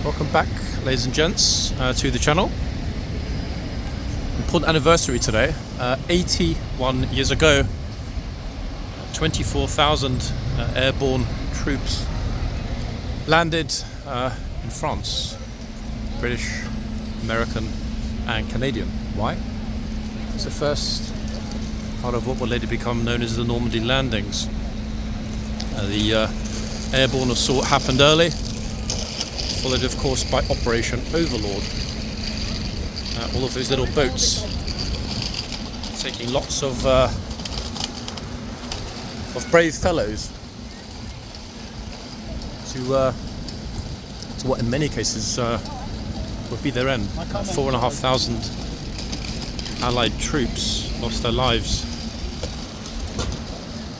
Welcome back, ladies and gents, to the channel. Important anniversary today. 81 years ago, 24,000 airborne troops landed in France. British, American and Canadian. Why? It's the first part of what would later become known as the Normandy landings. The airborne assault happened early, followed of course by Operation Overlord. All of those little boats taking lots of brave fellows to what in many cases would be their end. 4,500 Allied troops lost their lives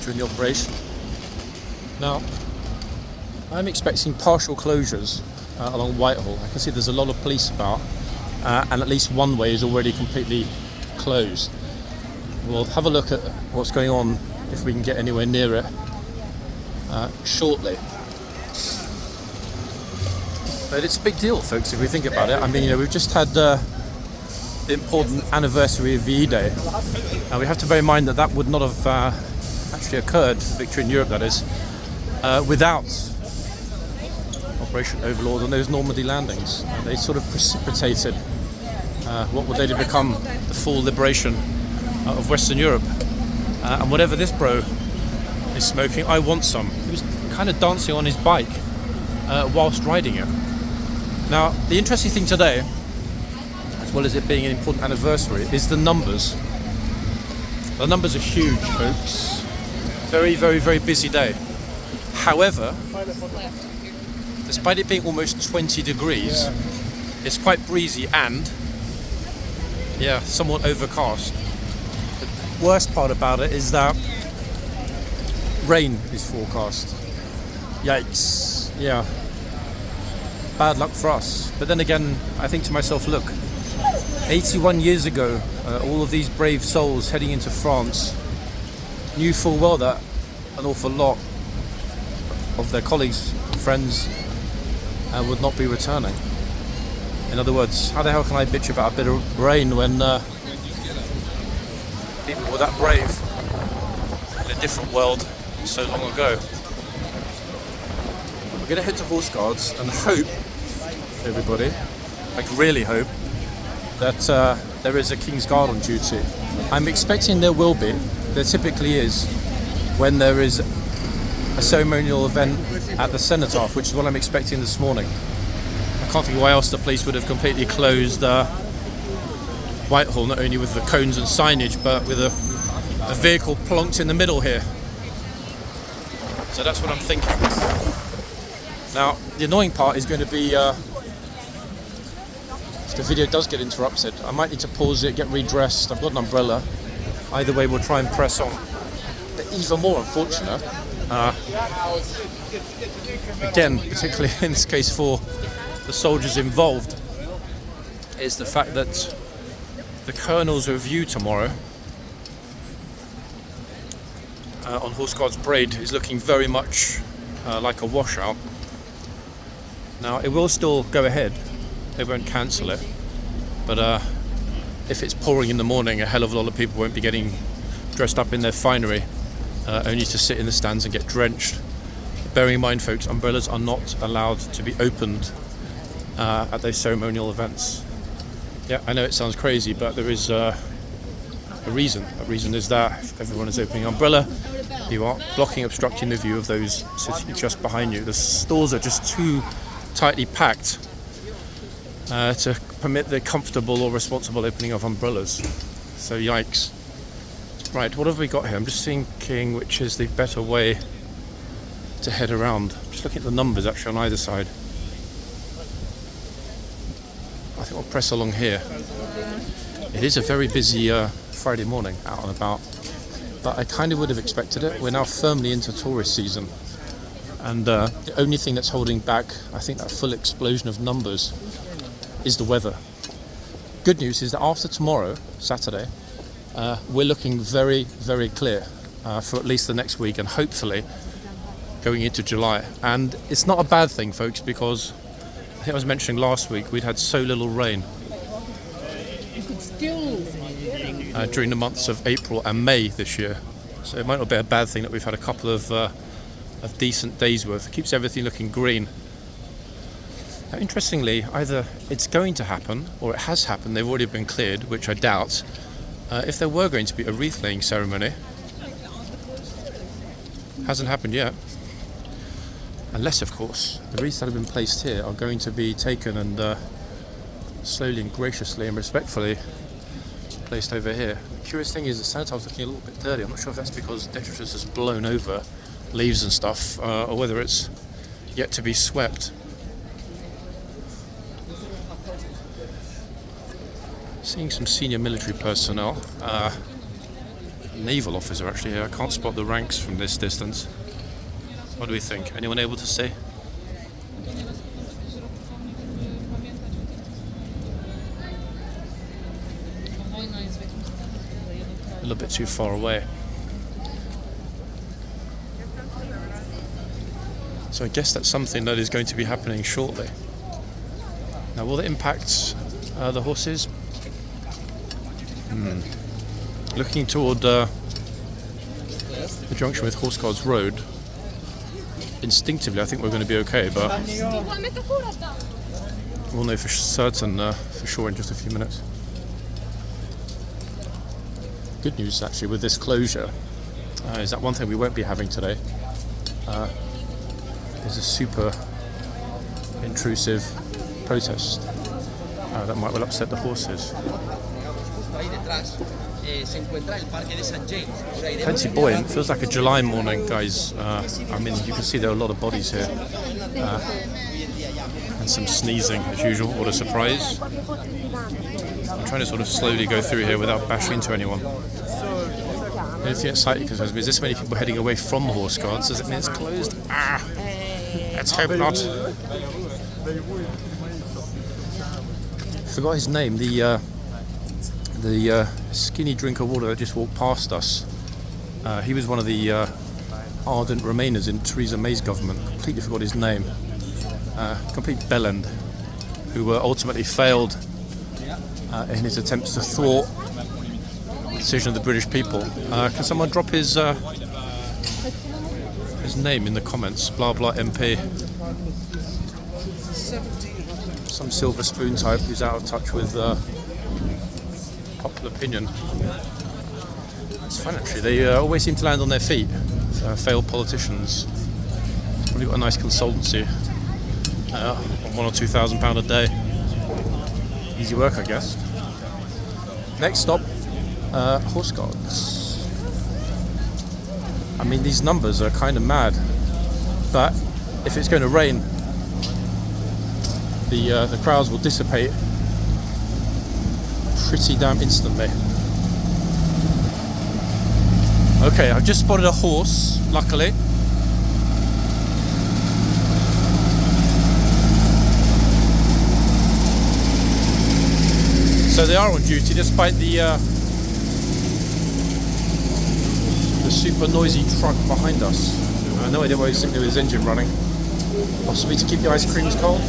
during the operation. Now, I'm expecting partial closures along Whitehall. I can see there's a lot of police about, and at least one way is already completely closed. We'll have a look at what's going on if we can get anywhere near it shortly. But it's a big deal, folks, if we think about it. I mean, we've just had the important anniversary of VE Day. And we have to bear in mind that that would not have actually occurred, victory in Europe that is, without Operation Overlord and those Normandy landings. They sort of precipitated what would later become the full liberation of Western Europe. And whatever this bro is smoking, I want some. He was kind of dancing on his bike whilst riding it. Now, the interesting thing today, as well as it being an important anniversary, is the numbers. The numbers are huge, folks. Very, very, very busy day. However, despite it being almost 20 degrees, it's quite breezy and, yeah, somewhat overcast. The worst part about it is that rain is forecast. Yikes. Yeah. Bad luck for us. But then again, I think to myself, look, 81 years ago, all of these brave souls heading into France knew full well that an awful lot of their colleagues, friends, would not be returning. In other words, how the hell can I bitch about a bit of rain when people were that brave in a different world so long ago? We're going to head to Horse Guards and hope, everybody, like really hope, that there is a kingsguard on duty. I'm expecting there will be. There typically is when there is a ceremonial event at the Cenotaph, which is what I'm expecting this morning. I can't think why else the police would have completely closed Whitehall, not only with the cones and signage, but with a vehicle plonked in the middle here. So that's what I'm thinking. Now, the annoying part is going to be if the video does get interrupted, I might need to pause it, get redressed. I've got an umbrella. Either way, we'll try and press on. But even more unfortunate, again, particularly in this case for the soldiers involved, is the fact that the Colonel's review tomorrow on horseguardsparade is looking very much like a washout. Now, it will still go ahead, they won't cancel it, but if it's pouring in the morning, a hell of a lot of people won't be getting dressed up in their finery, only to sit in the stands and get drenched. Bearing in mind, folks, umbrellas are not allowed to be opened at those ceremonial events. Yeah, I know it sounds crazy, but there is a reason. A reason is that if everyone is opening an umbrella, you are blocking, obstructing the view of those sitting just behind you. The stalls are just too tightly packed to permit the comfortable or responsible opening of umbrellas. So yikes. Right, what have we got here? I'm just thinking which is the better way to head around. Just looking at the numbers actually on either side. I think I'll press along here. It is a very busy Friday morning out and about, but I kind of would have expected it. We're now firmly into tourist season, and the only thing that's holding back, I think, that full explosion of numbers is the weather. Good news is that after tomorrow, Saturday, we're looking very, very clear for at least the next week, and hopefully going into July. And it's not a bad thing, folks, because think I was mentioning last week we'd had so little rain during the months of April and May this year. So it might not be a bad thing that we've had a couple of decent days worth. It keeps everything looking green. Now, interestingly, either it's going to happen or it has happened. They've already been cleared, which I doubt. If there were going to be a wreath laying ceremony, hasn't happened yet. Unless, of course, the wreaths that have been placed here are going to be taken and slowly and graciously and respectfully placed over here. The curious thing is the cenotaph is looking a little bit dirty. I'm not sure if that's because detritus has blown over leaves and stuff, or whether it's yet to be swept. Seeing some senior military personnel, naval officer actually here. I can't spot the ranks from this distance. What do we think? Anyone able to say? A little bit too far away. So I guess that's something that is going to be happening shortly. Now, will it impact the horses? Looking toward the junction with Horse Guards Road, instinctively I think we're going to be okay, but we'll know for certain, for sure, in just a few minutes. Good news actually with this closure is that one thing we won't be having today is a super intrusive protest that might well upset the horses. Plenty buoyant. Feels like a July morning, guys. I mean, you can see there are a lot of bodies here. And some sneezing as usual. What a surprise. I'm trying to sort of slowly go through here without bashing into anyone. The only thing that slightly concerns me is this many people heading away from the Horse Guards. Does it mean it's closed? Let's hope not. Forgot his name. The skinny drink of water that just walked past us. He was one of the ardent Remainers in Theresa May's government. Completely forgot his name. Complete bellend, who ultimately failed in his attempts to thwart the decision of the British people. Can someone drop his name in the comments? Blah blah MP. Some silver spoon type who's out of touch with popular opinion. It's fun actually. They always seem to land on their feet. Failed politicians. Probably got a nice consultancy. On £1,000 or £2,000 a day. Easy work, I guess. Next stop, Horse Guards. I mean, these numbers are kind of mad, but if it's going to rain, the crowds will dissipate pretty damn instantly. Okay, I've just spotted a horse, luckily. So they are on duty despite the super noisy truck behind us. No idea why he's sitting there with his engine running. Possibly to keep the ice creams cold.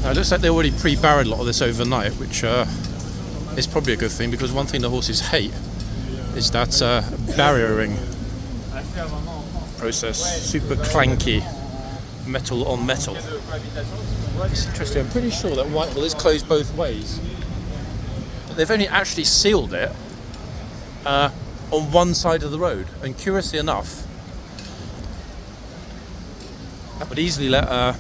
It looks like they already pre-barred a lot of this overnight, which is probably a good thing, because one thing the horses hate is that barriering process. Super clanky metal on metal. It's interesting. I'm pretty sure that Whitehall is closed both ways, but they've only actually sealed it on one side of the road. And curiously enough, that would easily let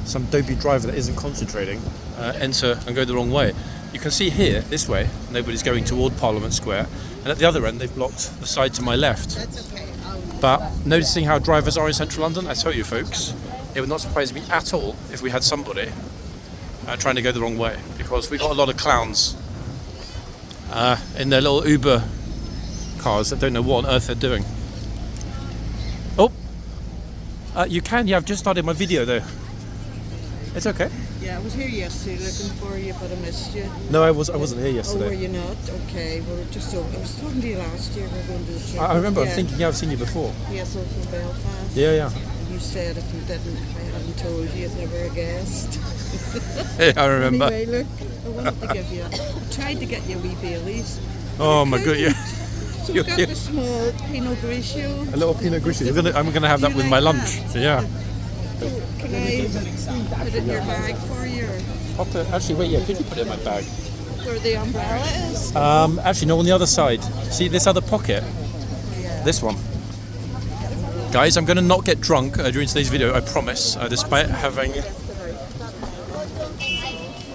some dopey driver that isn't concentrating enter and go the wrong way. You can see here, this way, nobody's going toward Parliament Square, and at the other end they've blocked the side to my left. But noticing how drivers are in central London, I tell you folks, it would not surprise me at all if we had somebody trying to go the wrong way, because we've got a lot of clowns in their little Uber cars that don't know what on earth they're doing. Oh, you can, yeah, I've just started my video though. It's okay. Yeah, I was here yesterday looking for you, but I missed you. No, I wasn't here Oh, yesterday. were you not? Okay, well, just over. I was talking to you last year. We were going to the trip. I remember. Yeah. I'm thinking, yeah, I've seen you before. Yes, over from Belfast. Yeah. You said if you didn't, if I hadn't told you, you'd never have guessed. Yeah, I remember. Anyway, look, I wanted to give you. I tried to get you a wee Baileys. Oh my god, yeah. So we've got the small Pinot Grigio. A little Pinot Grigio. I'm gonna have that with my lunch. So, yeah. Can I put it in your bag for you? Actually, wait. Yeah, could you put it in my bag? Where the umbrella is? Actually, no. On the other side. See this other pocket? Yeah. This one. Guys, I'm gonna not get drunk during today's video. I promise. Despite having.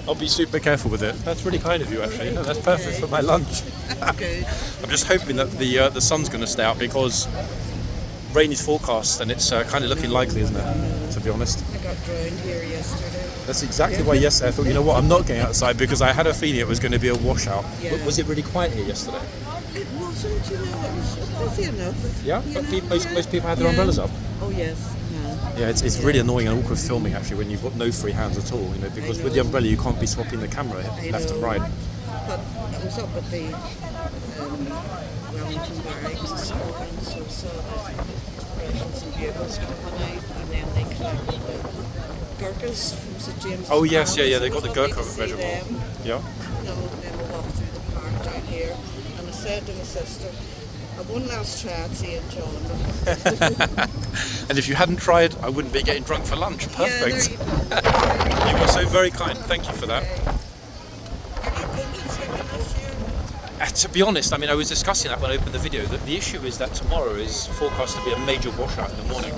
I'll be super careful with it. That's really kind of you, actually. No, that's perfect for my lunch. Good. I'm just hoping that the sun's going to stay out because rain is forecast and it's kind of looking likely, isn't it? To be honest. I got drowned here yesterday. That's exactly why yesterday I thought, you know what, I'm not going outside because I had a feeling it was going to be a washout. Yeah. Was it really quiet here yesterday? It wasn't, you know, it was busy enough. Yeah, You but know, most people had their umbrellas up. Oh yes. Yeah, it's really annoying and awkward filming actually when you've got no free hands at all, you know, because with the umbrella you can't be swapping the camera left and right. But I was up at the Wellington Barracks this morning, so saw the rifles and bugles coming out, and then they collected the Gurkhas from St James's. Oh yes, Palace. yeah, they got It the was lovely Gurkha to see Regimental. them. Yeah. You know, then we walked through the park down here, and I said to my sister, I one last try at seeing John before. And if you hadn't tried, I wouldn't be getting drunk for lunch. Perfect. Yeah, You were so very kind. Thank you for that. To be honest, I mean, I was discussing that when I opened the video, that the issue is that tomorrow is forecast to be a major washout in the morning.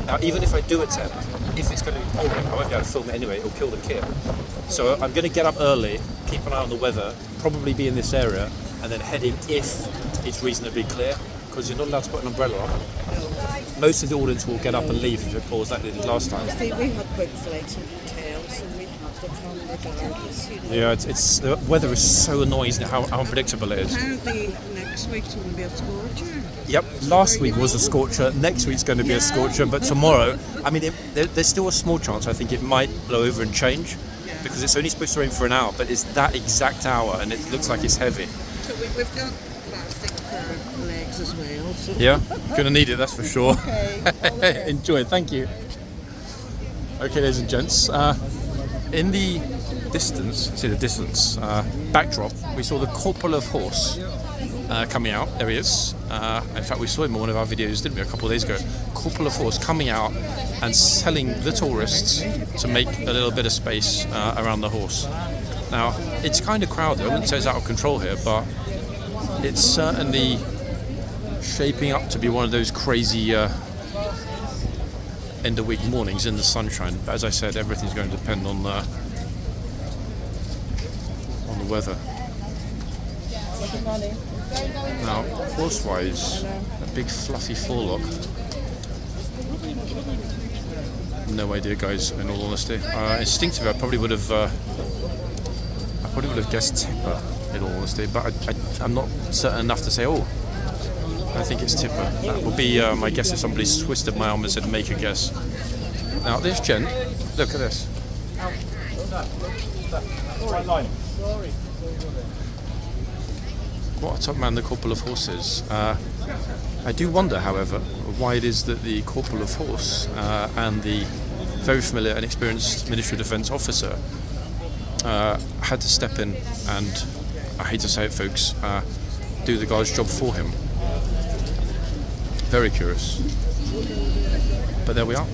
Now, even if I do attend, if it's going to be pouring, I won't be able to film it anyway, it'll kill the kit. So I'm going to get up early, keep an eye on the weather, probably be in this area, and then head in if it's reasonably clear, because you're not allowed to put an umbrella on. Most of the audience will get up and leave if it pours like they did last time. See, we had quick flights and hotels, and we had to come regardless. You know. Yeah, it's the weather is so annoying, isn't it, how unpredictable it is. Apparently, next week's going to be a scorcher. Yep, last week was a scorcher, next week's going to be a scorcher, but tomorrow, I mean, there's still a small chance, I think it might blow over and change, because it's only supposed to rain for an hour, but it's that exact hour, and it looks like it's heavy. So we've got plastic for legs as well. So. Yeah, gonna need it, that's for sure. Okay. Enjoy, thank you. Okay, ladies and gents, in the distance, backdrop, we saw the Corporal of Horse coming out. There he is. In fact, we saw him in one of our videos, didn't we, a couple of days ago. Corporal of Horse coming out and telling the tourists to make a little bit of space around the horse. Now, it's kind of crowded. I wouldn't say it's out of control here, but it's certainly shaping up to be one of those crazy end of week mornings in the sunshine. But as I said, everything's going to depend on the weather. Now, horse-wise, a big fluffy forelock. No idea, guys. In all honesty, instinctively, I probably would have guessed tipper. In all honesty, but I'm not certain enough to say. Oh, I think it's tipper. That would be my guess if somebody twisted my arm and said, "Make a guess." Now, this gent, look at this. What a top man the Corporal of Horse is. I do wonder, however, why it is that the Corporal of Horse and the very familiar and experienced Ministry of Defence officer had to step in and, I hate to say it folks, do the guard's job for him. Very curious. But there we are.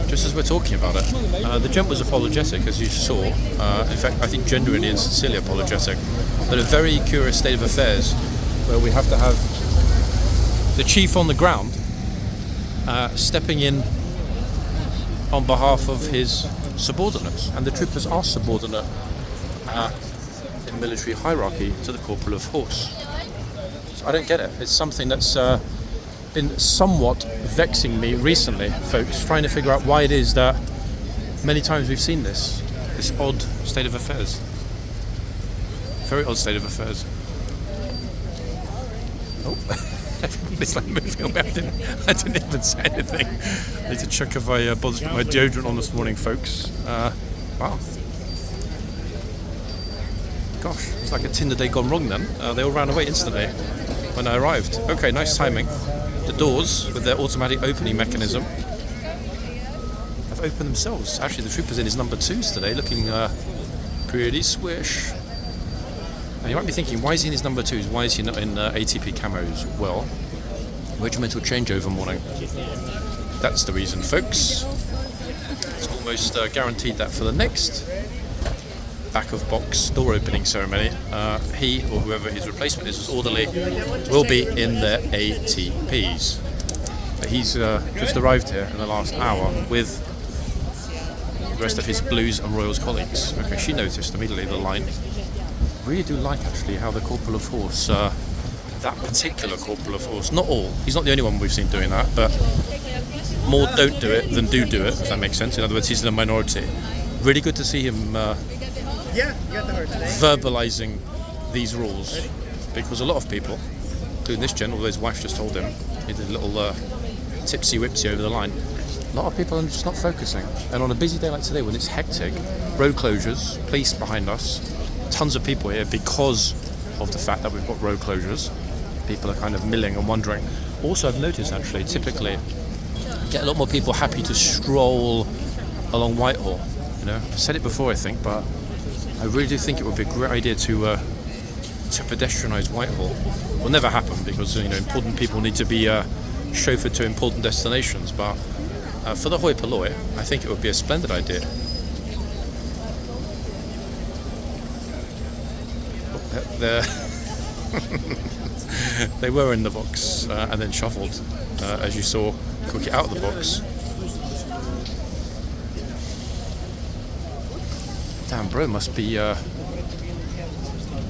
Just as we're talking about it, the gent was apologetic, as you saw. In fact, I think genuinely and sincerely apologetic. But a very curious state of affairs where we have to have the chief on the ground stepping in on behalf of his subordinates. And the troopers are subordinate in military hierarchy to the Corporal of Horse. So I don't get it. It's something that's been somewhat vexing me recently, folks, trying to figure out why it is that many times we've seen this odd state of affairs. Very odd state of affairs. Oh, everybody's like moving on. I didn't even say anything. I need to check if I bothered to put my deodorant on this morning, folks. Wow. Gosh, it's like a Tinder day gone wrong then. They all ran away instantly when I arrived. Okay, nice timing. The doors, with their automatic opening mechanism, have opened themselves. Actually, the trooper's in his number 2s today, looking pretty swish. Now, you might be thinking, why is he in his number 2s? Why is he not in ATP camos? Well, regimental changeover morning. That's the reason, folks. It's almost guaranteed that for the next back of box door opening ceremony, he or whoever his replacement is as orderly will be in their ATPs. But he's just arrived here in the last hour with the rest of his Blues and Royals colleagues. Okay, she noticed immediately the line. Really do like actually how the Corporal of Horse, that particular Corporal of Horse, not all, he's not the only one we've seen doing that, but more don't do it than do it, if that makes sense. In other words, he's in a minority. Really good to see him verbalising these rules, because a lot of people, including this gent, although his wife just told him, he did a little tipsy whipsy over the line. A lot of people are just not focusing, and on a busy day like today when it's hectic, road closures, police behind us, tons of people here because of the fact that we've got road closures. People are kind of milling and wondering. Also, I've noticed actually, typically, get a lot more people happy to stroll along Whitehall. You know, I've said it before, I think, but I really do think it would be a great idea to pedestrianise Whitehall. Will never happen because important people need to be chauffeured to important destinations. But for the hoi polloi, I think it would be a splendid idea. They were in the box and then shuffled, as you saw, quickly out of the box. Damn, bro must be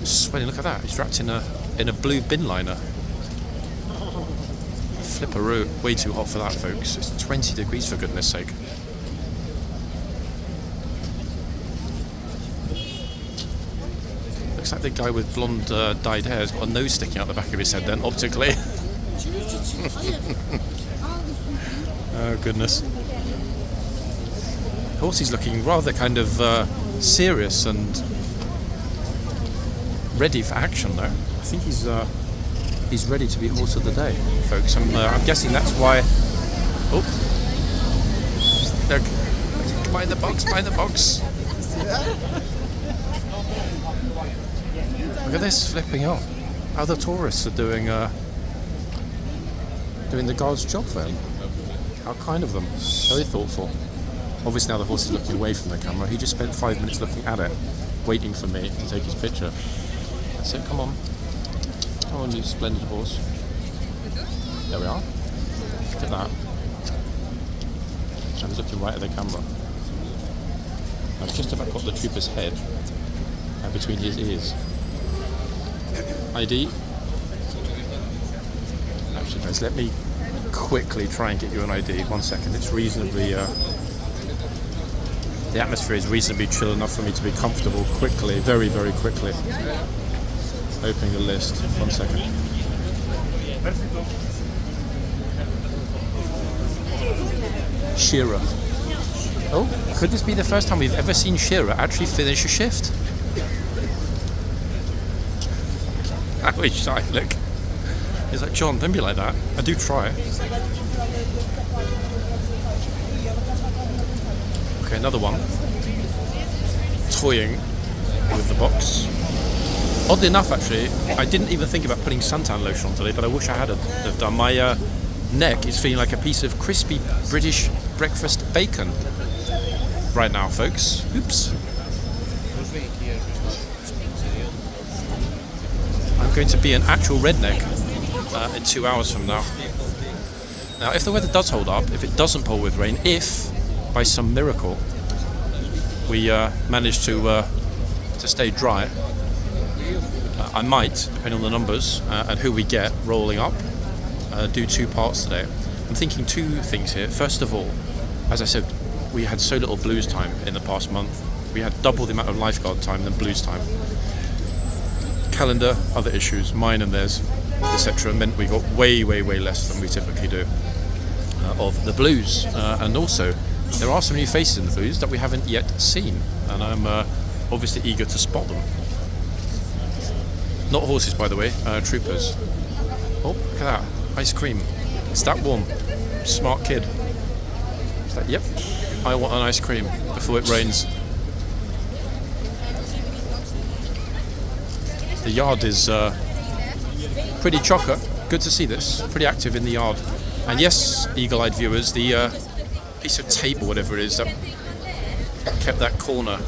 sweating. Look at that. He's wrapped in a blue bin liner. Flipperoo. Way too hot for that, folks. It's 20 degrees for goodness sake. Looks like the guy with blonde dyed hair has got a nose sticking out the back of his head then, optically. Oh, goodness. Horsey's looking rather kind of serious and ready for action, though. I think he's ready to be horse of the day, folks. I'm guessing that's why. Oh, look! Behind the box, behind the box. Look at this flipping out. Other tourists are doing the guard's job for him. How kind of them. Very thoughtful. Obviously now the horse is looking away from the camera. He just spent 5 minutes looking at it, waiting for me to take his picture. That's it, come on. Come on, you splendid horse. There we are. Look at that. I was looking right at the camera. I've just about got the trooper's head between his ears. ID. Actually, guys, let me quickly try and get you an ID. 1 second. It's reasonably... the atmosphere is reasonably chill enough for me to be comfortable quickly, very, very quickly. Opening the list. 1 second. Shearer. Oh, could this be the first time we've ever seen Shearer actually finish a shift? I wish I look. He's like, John, don't be like that. I do try. Okay, another one. Toying with the box. Oddly enough, actually, I didn't even think about putting suntan lotion on today, but I wish I had have done. My neck is feeling like a piece of crispy British breakfast bacon right now, folks. Oops. I'm going to be an actual redneck in 2 hours from now. Now, if the weather does hold up, if it doesn't pour with rain, if by some miracle we manage to stay dry, I might, depending on the numbers and who we get rolling up, do 2 parts today. I'm thinking 2 things here. First of all, as I said, we had so little blues time in the past month. We had double the amount of lifeguard time than blues time. Calendar, other issues, mine and theirs, etc., meant we got way, way, way less than we typically do of the blues. And also, there are some new faces in the booths that we haven't yet seen, and I'm obviously eager to spot them. Not horses, by the way, troopers. Oh, look at that, ice cream. It's that warm. Smart kid. It's like, yep, I want an ice cream before it rains. The yard is pretty chocker. Good to see this. Pretty active in the yard. And yes, eagle-eyed viewers, the piece of tape or whatever it is that kept that corner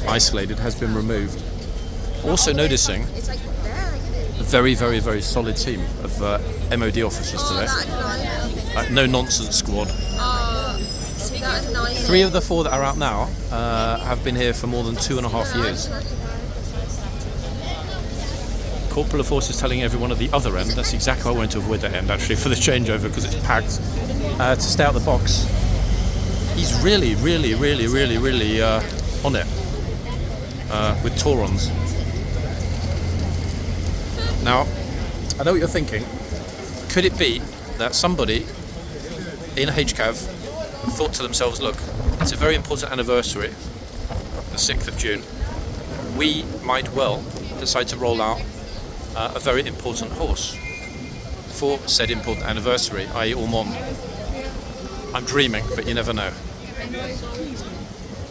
isolated has been removed. Also noticing a very, very, very solid team of MOD officers today. No nonsense squad. 3 of the 4 that are out now have been here for more than 2.5 years. Corporal of Horses telling everyone at the other end, that's exactly why I wanted to avoid that end actually for the changeover, because it's packed, to stay out the box. He's really, really, really, really, really on it with Taurons. Now, I know what you're thinking. Could it be that somebody in HCAV thought to themselves, look, it's a very important anniversary, the 6th of June. We might well decide to roll out a very important horse for said important anniversary, i.e. Ormond. I'm dreaming, but you never know.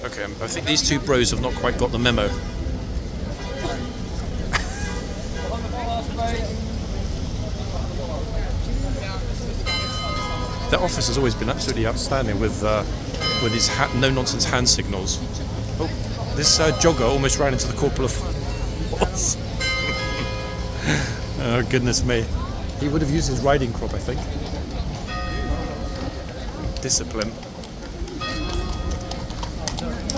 Okay, I think these 2 bros have not quite got the memo. The officer's always been absolutely outstanding with his no-nonsense hand signals. Oh, this jogger almost ran into the Corporal of Horse. Oh, goodness me. He would have used his riding crop, I think. Discipline.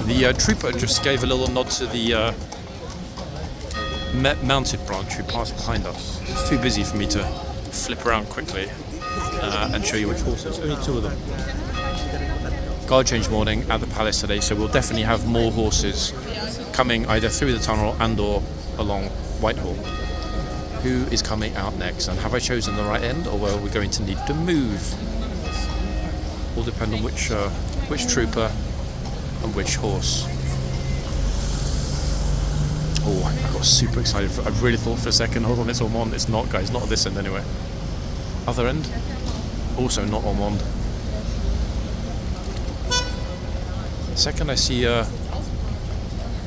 The trooper just gave a little nod to the mounted branch who passed behind us. It's too busy for me to flip around quickly and show you which horses. Only 2 of them. Guard change morning at the palace today, so we'll definitely have more horses coming either through the tunnel and or along Whitehall. Who is coming out next, and have I chosen the right end, or are we going to need to move? Will depend on which trooper and which horse. Oh, I got super excited. I really thought for a second, hold on, it's Ormond. It's not, guys, not at this end anyway. Other end, also not Ormond. Second I see a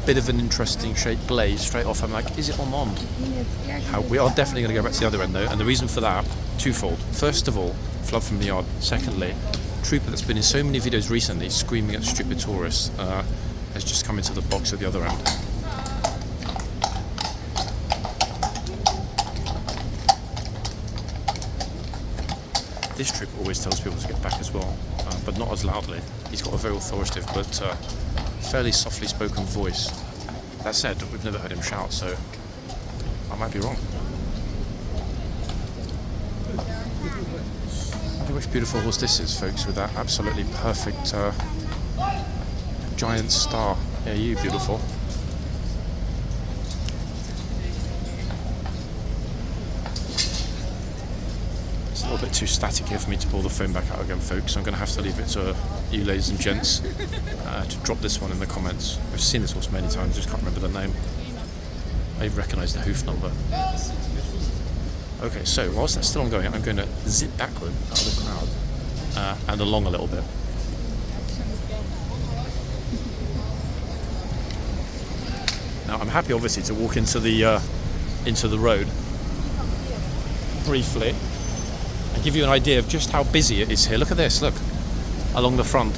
bit of an interesting shaped blaze straight off, I'm like, is it Ormond? We are definitely going to go back to the other end though, and the reason for that, twofold. First of all, flood from the yard. Secondly, trooper that's been in so many videos recently screaming at stupid tourists has just come into the box at the other end. This trooper always tells people to get back as well, but not as loudly. He's got a very authoritative but fairly softly spoken voice. That said, we've never heard him shout, so I might be wrong. Look which beautiful horse this is, folks, with that absolutely perfect giant star. Yeah, you beautiful. It's a little bit too static here for me to pull the phone back out again, folks. I'm going to have to leave it to you, ladies and gents, to drop this one in the comments. I've seen this horse many times, just can't remember the name. I recognise the hoof number. Okay, so whilst that's still ongoing, I'm going to zip backward out of the crowd and along a little bit. Now, I'm happy, obviously, to walk into the road briefly and give you an idea of just how busy it is here. Look at this, look, along the front.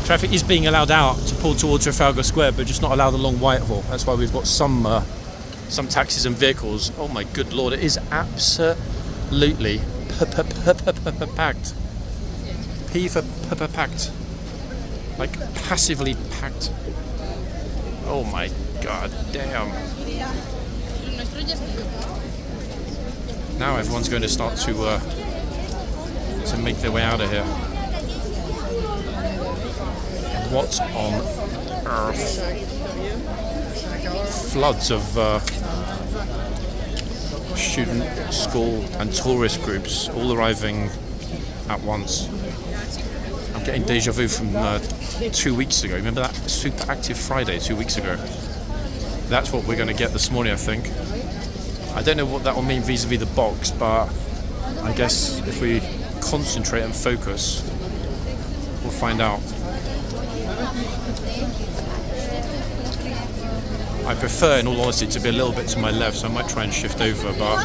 Traffic is being allowed out to pull towards Trafalgar Square, but just not allowed along Whitehall. That's why we've got some taxis and vehicles. Oh my good lord, it is absolutely packed. P for packed. Like passively packed. Oh my god damn. Now everyone's going to start to make their way out of here. What on earth? Floods of student, school and tourist groups all arriving at once. I'm getting deja vu from 2 weeks ago. Remember that super active Friday 2 weeks ago? That's what we're going to get this morning, I think. I don't know what that will mean vis-a-vis the box, but I guess if we concentrate and focus, we'll find out. I prefer, in all honesty, to be a little bit to my left, so I might try and shift over, but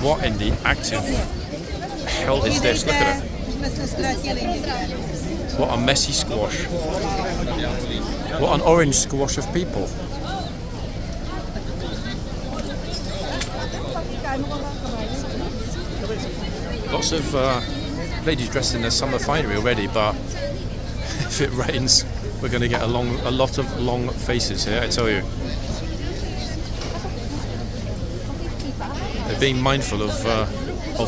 what in the active hell is this? Look at it. What a messy squash. What an orange squash of people. Lots of ladies dressed in their summer finery already, but if it rains, we're going to get a lot of long faces here, I tell you. They're being mindful of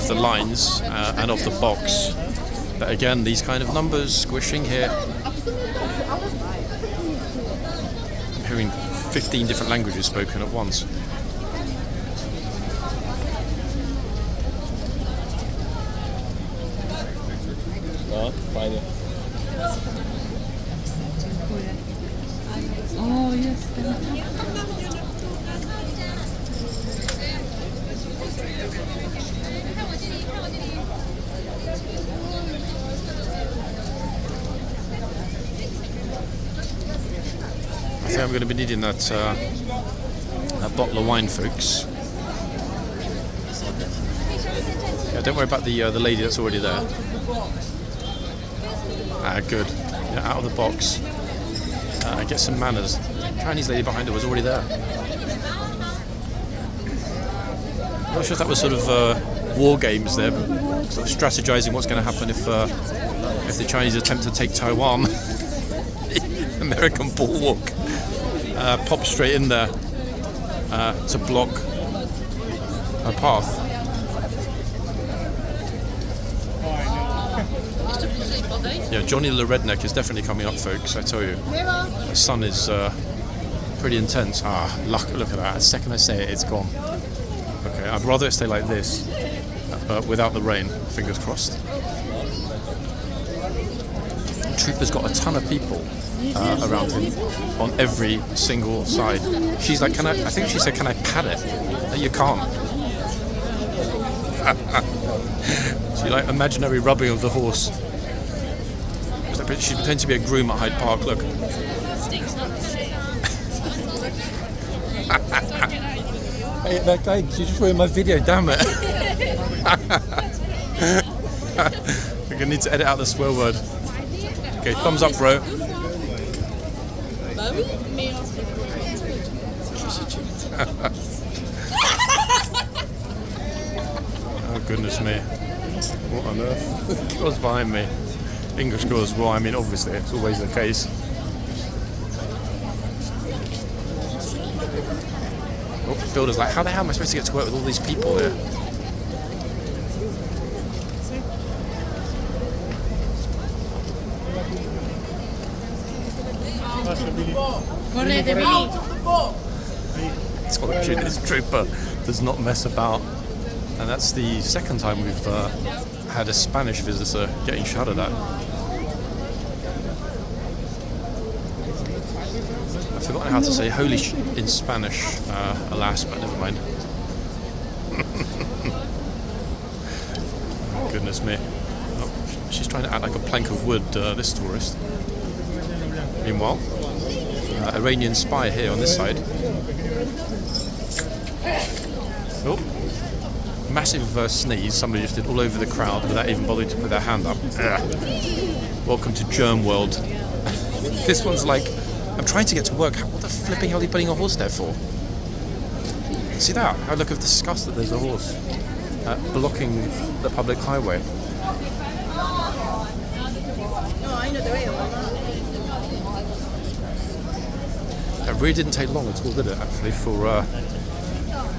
the lines and of the box. But again, these kind of numbers squishing here. I'm hearing 15 different languages spoken at once. Oh, yes. I think I'm going to be needing that bottle of wine, folks. Yeah, don't worry about the lady that's already there. Ah, good. Yeah, out of the box. Get some manners. Chinese lady behind her was already there. I'm not sure if that was sort of war games there, but sort of strategizing what's going to happen if the Chinese attempt to take Taiwan. American bulwark. Pop straight in there to block her path. Yeah, Johnny the Redneck is definitely coming up, folks, I tell you. The sun is pretty intense. Look at that. The second I say it, it's gone. Okay, I'd rather it stay like this, without the rain, fingers crossed. The trooper's got a ton of people around him on every single side. She's like, I think she said, can I pat it? No, you can't. She like imaginary rubbing of the horse. She's pretending to be a groom at Hyde Park, look. Hey, that guy, you just ruined my video, damn it. We're gonna need to edit out the swear word. Okay, thumbs up, bro. Oh, goodness me. What on earth? Girls behind me. English girls, well, I mean, obviously, it's always the case. Oh, builder's like, how the hell am I supposed to get to work with all these people here? It's got to shoot this trooper does not mess about. And that's the second time we've had a Spanish visitor getting shouted at. I've forgotten how to say holy sh in Spanish, alas, but never mind. Oh, goodness me. Oh, she's trying to act like a plank of wood, this tourist. Meanwhile, Iranian spy here on this side. Oh. Massive sneeze somebody just did all over the crowd without even bothering to put their hand up. Welcome to Germ World. This one's like, I'm trying to get to work. What the flipping hell are you putting a horse there for? See that? How look of disgust that there's a horse blocking the public highway. It really didn't take long at all, did it, actually, for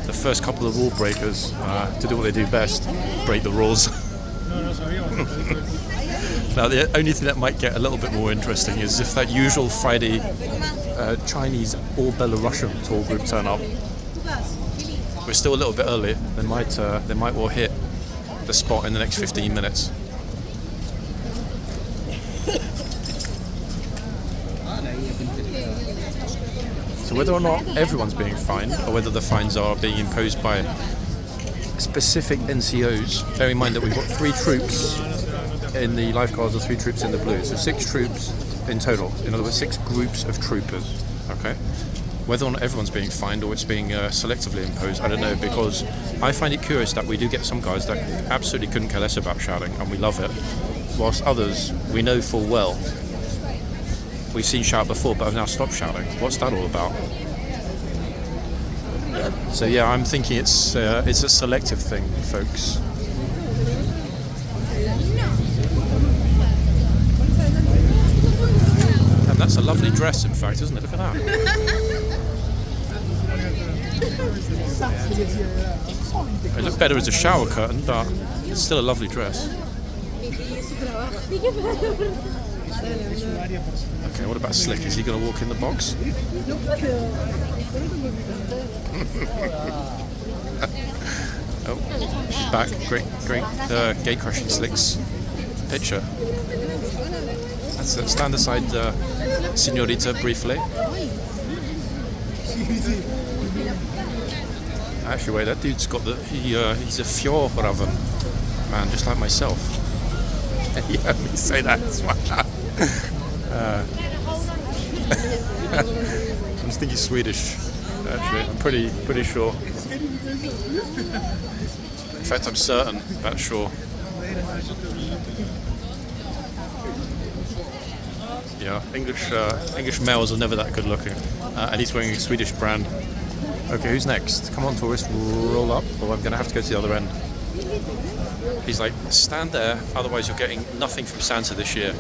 the first couple of rule breakers to do what they do best, break the rules. Now, the only thing that might get a little bit more interesting is if that usual Friday Chinese or Belarusian tour group turn up. We're still a little bit early. They might well hit the spot in the next 15 minutes. So whether or not everyone's being fined, or whether the fines are being imposed by specific NCOs, bear in mind that we've got 3 troops in the lifeguards and 3 troops in the blue. So 6 troops in total. In other words, 6 groups of troopers. Okay? Whether or not everyone's being fined or it's being selectively imposed, I don't know, because I find it curious that we do get some guys that absolutely couldn't care less about shouting, and we love it, whilst others, we know full well, we've seen shout before but have now stopped shouting. What's that all about? So yeah, I'm thinking it's a selective thing, folks. And that's a lovely dress, in fact, isn't it? Look at that. It looked better as a shower curtain, but it's still a lovely dress. Okay, what about Slick? Is he going to walk in the box? Oh, she's back. Great gate crushing Slick's picture. Let's stand aside, Senorita, briefly. Actually, wait, that dude's got he's a Fjordhaven man, just like myself. You heard me say that as well. I'm thinking Swedish, actually. I'm pretty sure. In fact, I'm certain, but sure. Yeah, English males are never that good looking, and he's wearing a Swedish brand. Okay, who's next? Come on, tourist, roll up, or I'm going to have to go to the other end. He's like, stand there, otherwise you're getting nothing from Santa this year.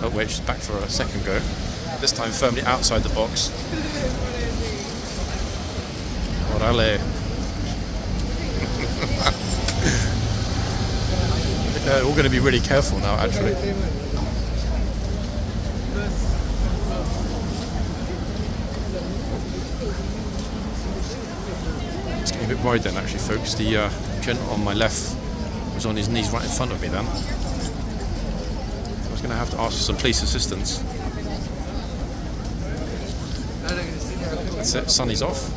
Oh wait, she's back for a second go. This time firmly outside the box. Orale. We're all going to be really careful now, actually. It's getting a bit worried then, actually, folks. The gentleman on my left was on his knees right in front of me then. I was going to have to ask for some police assistance. That's it, Sonny's off.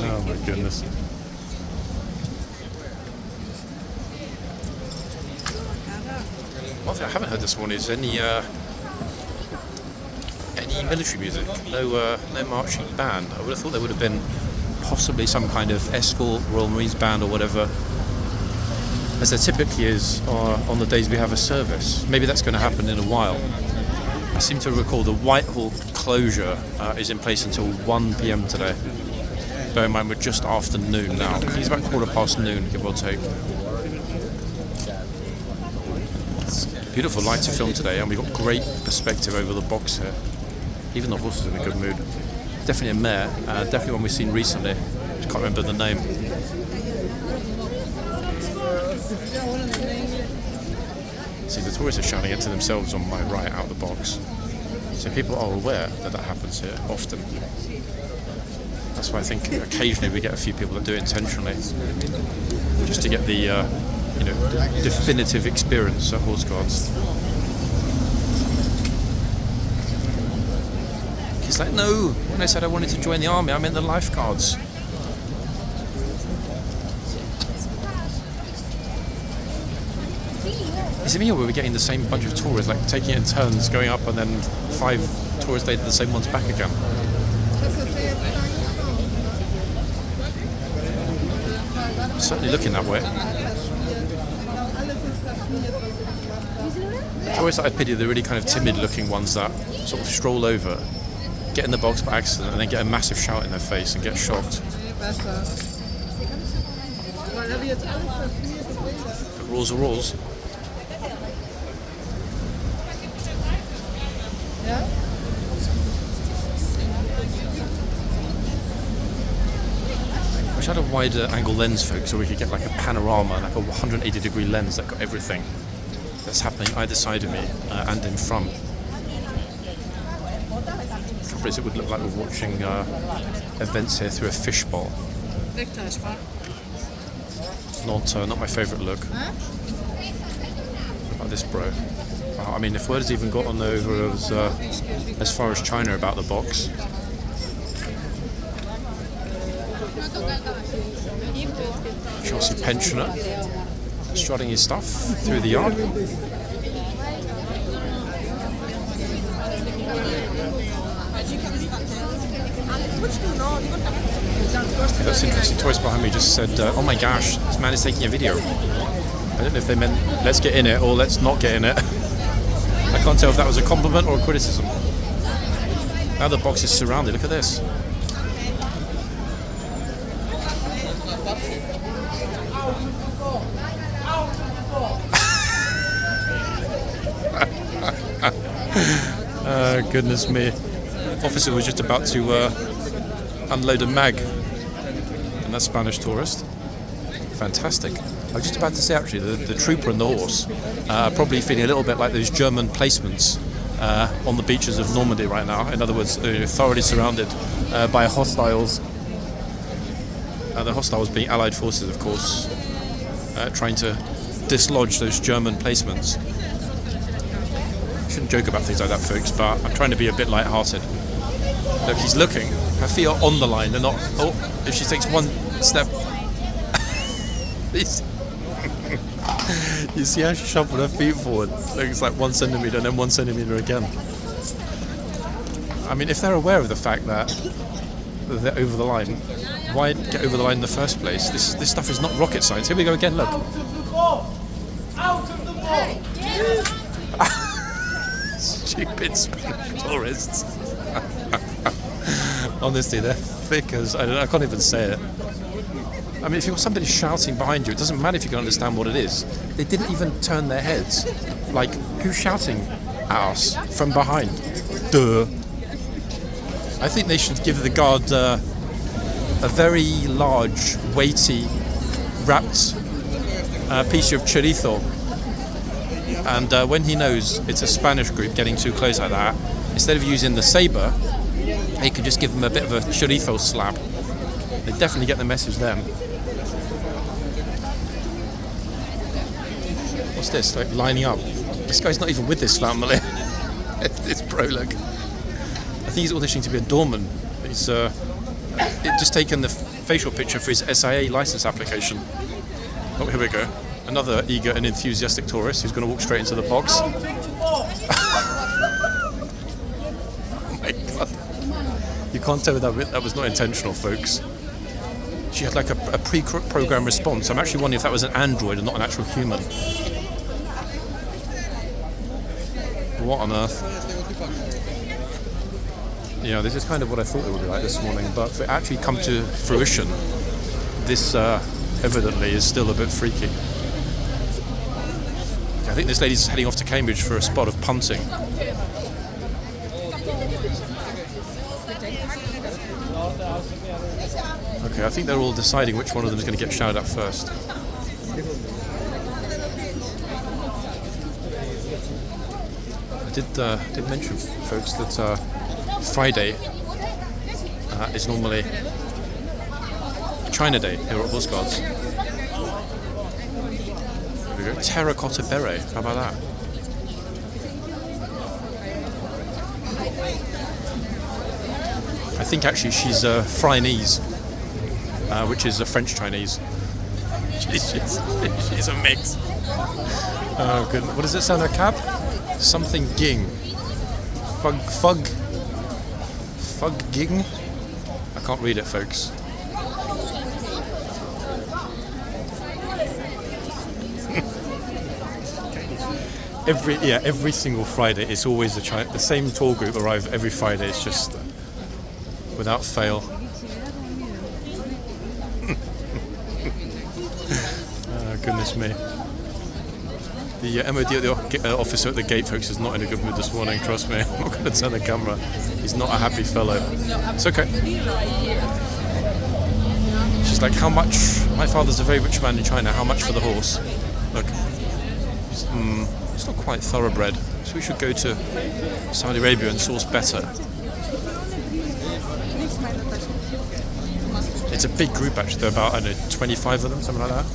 Oh my goodness. One thing I haven't heard this morning is any military music. No marching band. I would have thought there would have been possibly some kind of escort, Royal Marines band or whatever, as there typically is on the days we have a service. Maybe that's going to happen in a while. I seem to recall the Whitehall closure is in place until 1 p.m. today. Bear in mind we're just after noon now. I think it's about noon, give or take. Beautiful light to film today, and we've got great perspective over the box here. Even the horse is in a good mood. Definitely a mare, definitely one we've seen recently. Just can't remember the name. See, the tourists are shouting it to themselves on my right out the box. So people are aware that that happens here often. That's why I think occasionally we get a few people that do it intentionally, just to get the definitive experience at Horse Guards. He's like, no, when I said I wanted to join the army, I'm in the lifeguards. Is it me, or were we getting the same bunch of tourists, like taking it in turns, going up, and then 5 tourists later the same ones back again? Certainly looking that way. The tourists that I pity are the really kind of timid looking ones that sort of stroll over, get in the box by accident, and then get a massive shout in their face and get shocked. But rules are rules. I wish I had a wider angle lens, folks, so we could get like a panorama, like a 180-degree lens that got everything that's happening either side of me and in front. place it would look like we're watching events here through a fishbowl. Not my favourite look. Look at this bro. I mean, if word has even gotten over as far as China about the box. Chelsea pensioner strutting his stuff through the yard. That's interesting. Toys behind me just said, "Oh my gosh, this man is taking a video." I don't know if they meant "let's get in it" or "let's not get in it." I can't tell if that was a compliment or a criticism. Now the box is surrounded. Look at this. Goodness me. Officer was just about to unload a mag and that Spanish tourist. Fantastic. I was just about to say actually the trooper and the horse are probably feeling a little bit like those German placements on the beaches of Normandy right now. In other words, thoroughly surrounded by hostiles. The hostiles being Allied forces, of course, trying to dislodge those German placements. Shouldn't joke about things like that, folks, but I'm trying to be a bit light-hearted. Look, he's looking. Her feet are on the line. They're not. Oh, if she takes one step. You see how she shuffled her feet forward? Looks like 1 centimetre and then 1 centimetre again. I mean, if they're aware of the fact that they're over the line, why get over the line in the first place? This stuff is not rocket science. Here we go again, look. Out of the wall! Stupid Spanish tourists. Honestly, they're thick as... I can't even say it. I mean, if you've got somebody shouting behind you, it doesn't matter if you can understand what it is. They didn't even turn their heads. Like, who's shouting at us from behind? Duh. I think they should give the guard a very large, weighty, wrapped piece of chorizo. And when he knows it's a Spanish group getting too close like that, instead of using the sabre, he could just give them a bit of a chorizo slap. They definitely get the message then. What's this? Like lining up. This guy's not even with this family. It's prologue. I think he's auditioning to be a doorman. He's just taken the facial picture for his SIA license application. Oh, here we go. Another eager and enthusiastic tourist who's going to walk straight into the box. Oh my god. You can't tell that was not intentional, folks. She had like a pre-programmed response. I'm actually wondering if that was an android and not an actual human. What on earth? Yeah, this is kind of what I thought it would be like this morning, but for it actually come to fruition, this evidently is still a bit freaky. I think this lady's heading off to Cambridge for a spot of punting. Okay, I think they're all deciding which one of them is going to get shouted at first. I did mention, folks, that Friday is normally China Day here at Horseguards. There we go. Terracotta beret. How about that? I think actually she's Frianese, which is a French Chinese. She's a mix. Oh, good. What does it sound like? Cab? Something ging. Fug ging? I can't read it, folks. Every single Friday, it's always the same tour group arrive every Friday. It's just without fail. Oh, goodness me. The MOD officer at the gate, folks, is not in a good mood this morning, trust me. I'm not going to turn the camera. He's not a happy fellow. It's okay. She's like, how much? My father's a very rich man in China. How much for the horse? Look. It's not quite thoroughbred. So we should go to Saudi Arabia and source better. It's a big group actually. There are about, I don't know, 25 of them, something like that.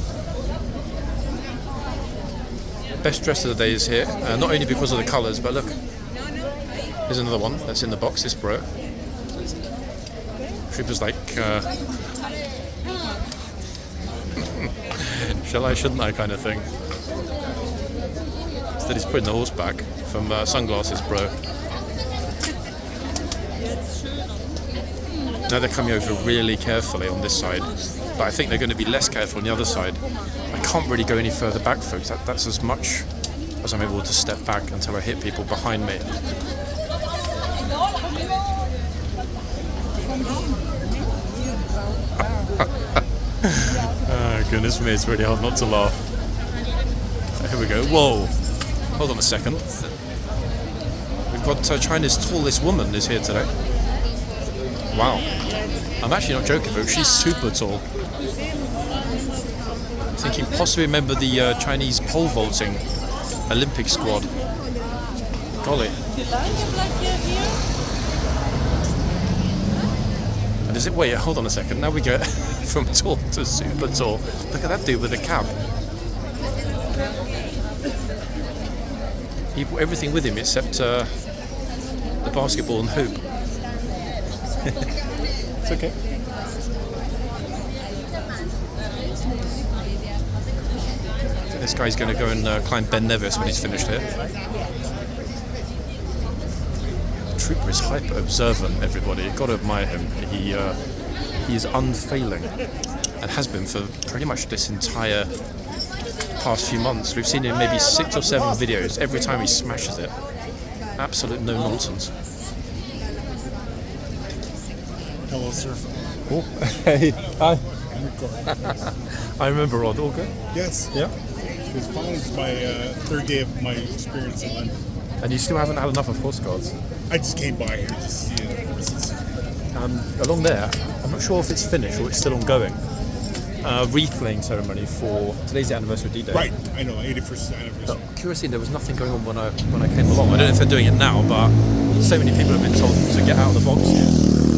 Best dress of the day is here, not only because of the colours, but look, here's another one that's in the box, this bro. Trooper's like, shall I, shouldn't I kind of thing. Instead he's putting the horse back from sunglasses, bro. Now they're coming over really carefully on this side, but I think they're going to be less careful on the other side. I can't really go any further back, folks. That's as much as I'm able to step back until I hit people behind me. Oh, goodness me, it's really hard not to laugh. Here we go. Whoa! Hold on a second. We've got China's tallest woman is here today. Wow. I'm actually not joking, folks. She's super tall. I think you possibly remember the Chinese pole vaulting Olympic squad. Golly. And is it? Wait, hold on a second. Now we get from tall to super tall. Look at that dude with a cap. He brought everything with him except the basketball and hoop. It's okay. I think this guy's going to go and climb Ben Nevis when he's finished here. The trooper is hyper observant, everybody. You've got to admire him. He is unfailing and has been for pretty much this entire past few months. We've seen him maybe 6 or 7 videos. Every time he smashes it. Absolute no nonsense. Hello, sir. Oh, hey, hi. I remember Rod. All good? Yes. Yeah. It was fine. It's my third day of my experience in London. And you still haven't had enough of horse guards? I just came by here to see the horses. Along there, I'm not sure if it's finished or it's still ongoing. Wreath laying ceremony for today's the anniversary of D-Day. Right. I know. 81st anniversary. But curiously, there was nothing going on when I came along. I don't know if they're doing it now, but so many people have been told to get out of the box here.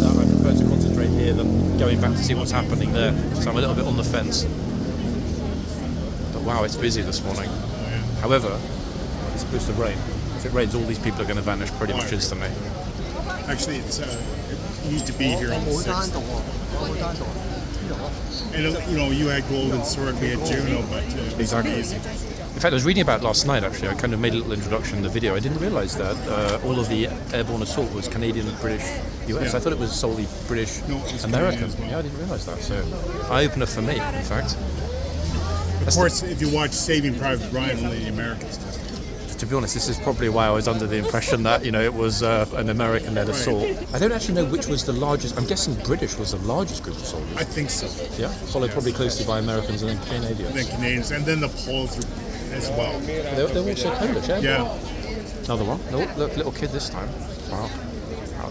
I prefer to concentrate here than going back to see what's happening there. So I'm a little bit on the fence. But wow, it's busy this morning. However, it's supposed to rain. If it rains, all these people are going to vanish pretty much instantly. Actually, it's you need to be here on the 6th. And you had Golden Sword, we had Juno, but Exactly. amazing. In fact, I was reading about it last night, actually. I kind of made a little introduction in the video. I didn't realise that all of the airborne assault was Canadian, British, US. Yeah. I thought it was solely British, No, it's American. Canadian as well. Yeah, I didn't realise that. So, eye-opener for me, in fact. Of course, if you watch Saving Private Ryan, only the Americans did. To be honest, this is probably why I was under the impression that, it was an American-led assault. I don't actually know which was the largest. I'm guessing British was the largest group of soldiers. I think so. Yeah, followed probably closely by Americans and then Canadians. Then Canadians, and then the Poles as well. They're also Polish, yeah? Yeah. Another one. No, look, little kid this time. Wow.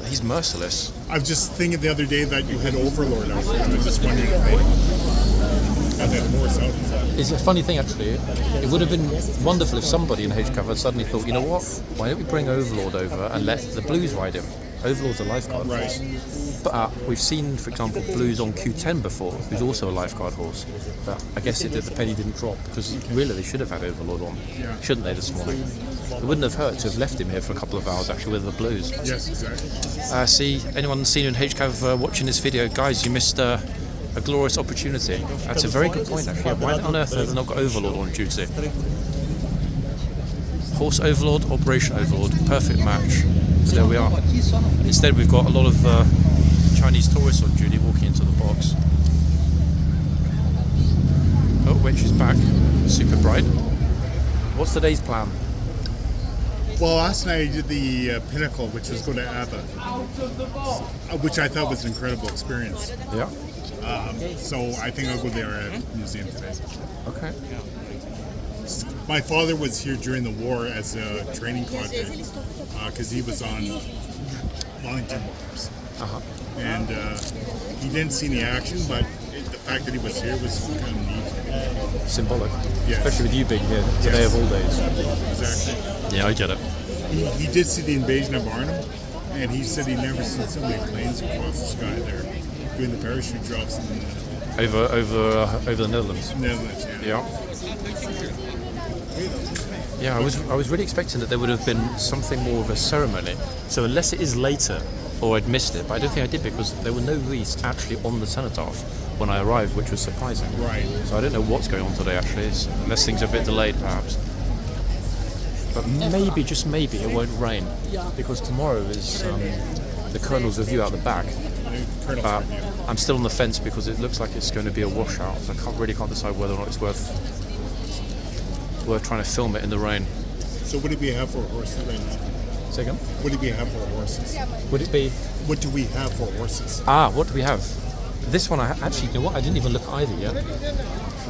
He's merciless. I was just thinking the other day that you had Overlord out there. I was just wondering if they had that horse out. It's a funny thing, actually. It would have been wonderful if somebody in H-Cover suddenly thought, you know what, why don't we bring Overlord over and let the Blues ride him? Overlord's a lifeguard horse. But we've seen, for example, Blues on Q10 before, who's also a lifeguard horse. But I guess the penny didn't drop, because really they should have had Overlord on, shouldn't they, this morning? It wouldn't have hurt to have left him here for a couple of hours, actually, with the Blues. Yes, exactly. See, anyone seen you in H-Cav watching this video? Guys, you missed a glorious opportunity. That's a very good point, actually. Why on earth have they not got Overlord on duty? Horse Overlord, Operation Overlord, perfect match. So there we are. Instead, we've got a lot of Chinese tourists on duty walking into the box. Oh, wait, she's back. Super bright. What's today's plan? Well, last night I did the Pinnacle, which was going to ABBA, which I thought was an incredible experience. Yeah. So I think I'll go there at the museum today. Okay. My father was here during the war as a training cadre because he was on Wellington bombers. And he didn't see any action, but the fact that he was here was kind of neat. Symbolic. Yes. Especially with you being here today of all days. Exactly. Yeah, I get it. He did see the invasion of Arnhem, and he said he never seen so many planes across the sky there doing the parachute drops in over the Netherlands. the Netherlands. Yeah. Yeah, I was really expecting that there would have been something more of a ceremony. So unless it is later, or I'd missed it, but I don't think I did because there were no wreaths actually on the cenotaph when I arrived, which was surprising. Right. So I don't know what's going on today actually, unless things are a bit delayed perhaps. But maybe, just maybe, it won't rain because tomorrow is the Colonel's review out the back. Colonel's review. I'm still on the fence because it looks like it's going to be a washout. So I can't decide whether or not it's worth trying to film it in the rain. So what do we have for horses right now? Say again? What do we have for horses? Would it be? What do we have for horses? What do we have? This one, actually, you know what? I didn't even look either yet.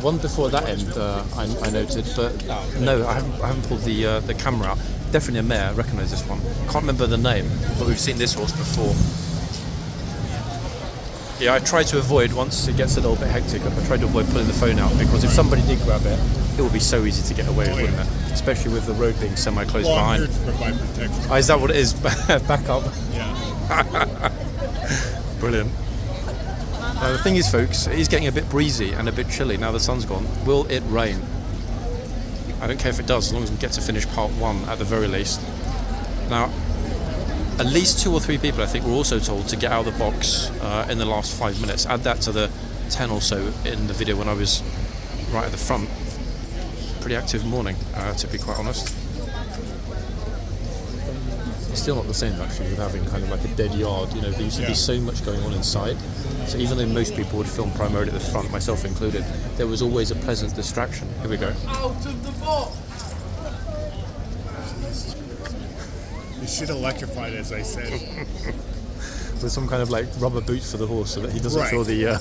One before that end, I noted, but no, I haven't pulled the camera out. Definitely a mare. I recognise this one. Can't remember the name, but we've seen this horse before. Yeah, I try to avoid, once it gets a little bit hectic, I try to avoid pulling the phone out because if somebody did grab it, it would be so easy to get away with, wouldn't it? Especially with the road being semi-close behind. I'm here to provide protection. Oh, is that what it is? Back up. Yeah. Brilliant. The thing is, folks, it is getting a bit breezy and a bit chilly now the sun's gone. Will it rain? I don't care if it does, as long as we get to finish part 1 at the very least. Now, at least 2 or 3 people, I think, were also told to get out of the box in the last 5 minutes. Add that to the 10 or so in the video when I was right at the front. Pretty active morning, to be quite honest. It's still not the same, actually, with having kind of like a dead yard. You know, there used to be so much going on inside. So even though most people would film primarily at the front, myself included, there was always a pleasant distraction. Here we go. Out of the box! They should electrify it, as I said. With some kind of like rubber boots for the horse so that he doesn't feel the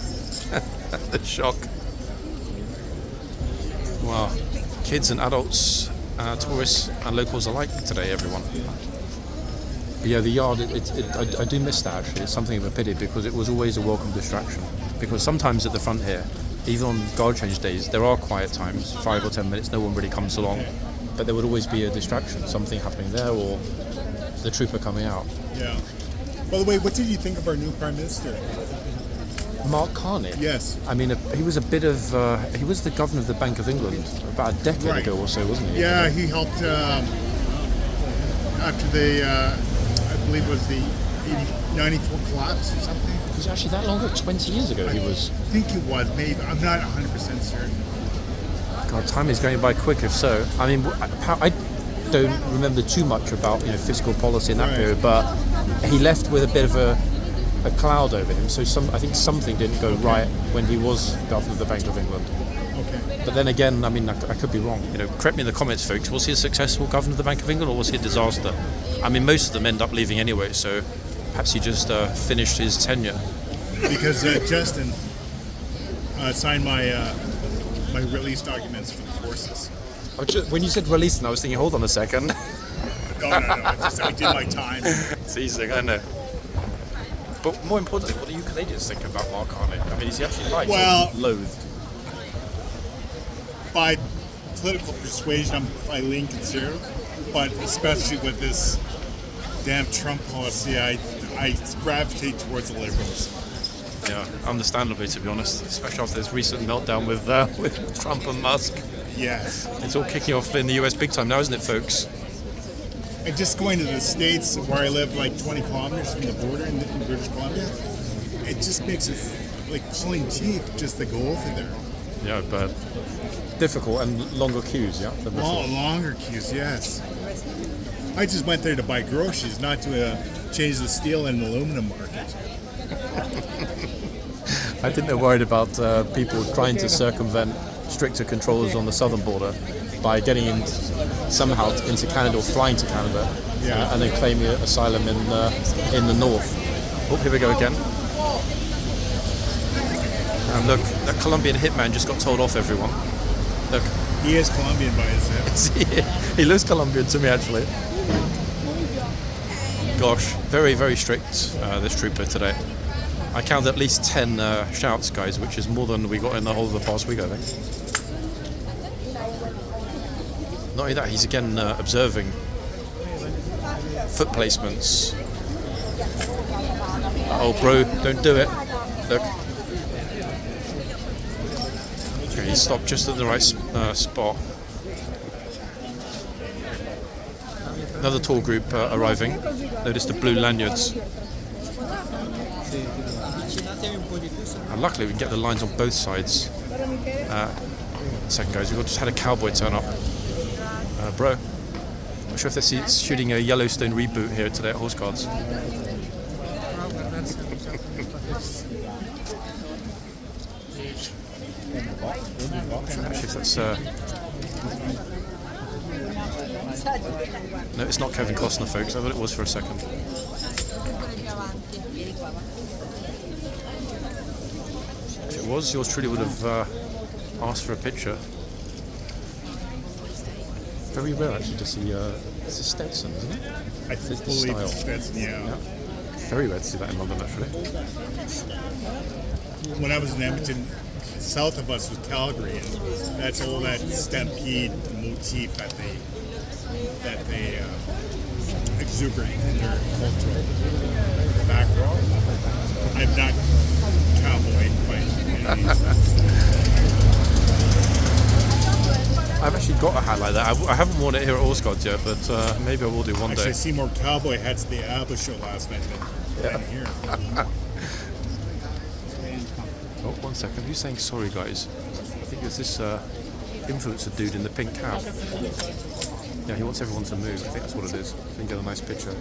the shock. Wow. Kids and adults, tourists and locals alike today, everyone. But yeah, the yard, I do miss that actually. It's something of a pity because it was always a welcome distraction. Because sometimes at the front here, even on guard change days, there are quiet times, 5 or 10 minutes, no one really comes along. But there would always be a distraction, something happening there or the trooper coming out. Yeah. By the way, what did you think of our new Prime Minister? Mark Carney? Yes. I mean, he was a bit of, he was the governor of the Bank of England about a decade ago or so, wasn't he? Yeah, he helped after the, I believe it was the 94 collapse or something. Was it actually that long ago? 20 years ago he was? I think it was, maybe. I'm not 100% certain. God, time is going by quick if so. I mean, I don't remember too much about fiscal policy in that period, but he left with a bit of a cloud over him. So I think something didn't go right when he was governor of the Bank of England. Okay. But then again, I mean, I could be wrong. Correct me in the comments, folks. Was he a successful governor of the Bank of England, or was he a disaster? I mean, most of them end up leaving anyway, so perhaps he just finished his tenure. Because Justin signed my my release documents for the forces. When you said release, I was thinking, hold on a second. No. I did my time. It's easy, I know. But more importantly, what do you Canadians think about Mark Carney? I mean, is he actually liked or loathed? By political persuasion, I lean conservative, but especially with this damn Trump policy, I gravitate towards the Liberals. Yeah, understandably, to be honest, especially after this recent meltdown with Trump and Musk. Yes. It's all kicking off in the US big time now, isn't it, folks? And just going to the States, where I live like 20 kilometers from the border in British Columbia, it just makes it like pulling teeth just to go over there. Yeah, but difficult and longer queues, yeah? Longer queues, yes. I just went there to buy groceries, not to change the steel and aluminum market. I think they're worried about people trying to circumvent stricter controls on the southern border by getting in somehow into Canada or flying to Canada, and then claiming asylum in the north. Oh, here we go again. And look, that Colombian hitman just got told off, everyone. Look. He is Colombian by his head. He looks Colombian to me, actually. Gosh, very, very strict, this trooper today. I counted at least 10 shouts, guys, which is more than we got in the whole of the past week, I think. Not only that, he's again observing foot placements Oh, bro, don't do it. Look. Okay, he stopped just at the right spot. Another tour group arriving. Notice the blue lanyards. And luckily we can get the lines on both sides. Second, guys, we've just had a cowboy turn up. Bro, not sure if they're shooting a Yellowstone reboot here today at Horse Guards. Actually, if that's no, it's not Kevin Costner, folks. I thought it was for a second. If it was, yours truly would have asked for a picture. Very rare, actually, to see. It's a Stetson, isn't it? I believe it's Stetson, yeah. Very rare to see that in London, actually. When I was in Edmonton, south of us was Calgary, and that's all that stampede motif that they exuberate in their cultural background. I'm not cowboy by any means. I've actually got a hat like that. I haven't worn it here at Horse Guards yet, but maybe I will do one Actually, day. I see more cowboy hats at the ABBA show last night than here. Oh, 1 second. Who's saying sorry, guys? I think there's this influencer dude in the pink cap. Yeah, he wants everyone to move. I think that's what it is. So we can get a nice picture.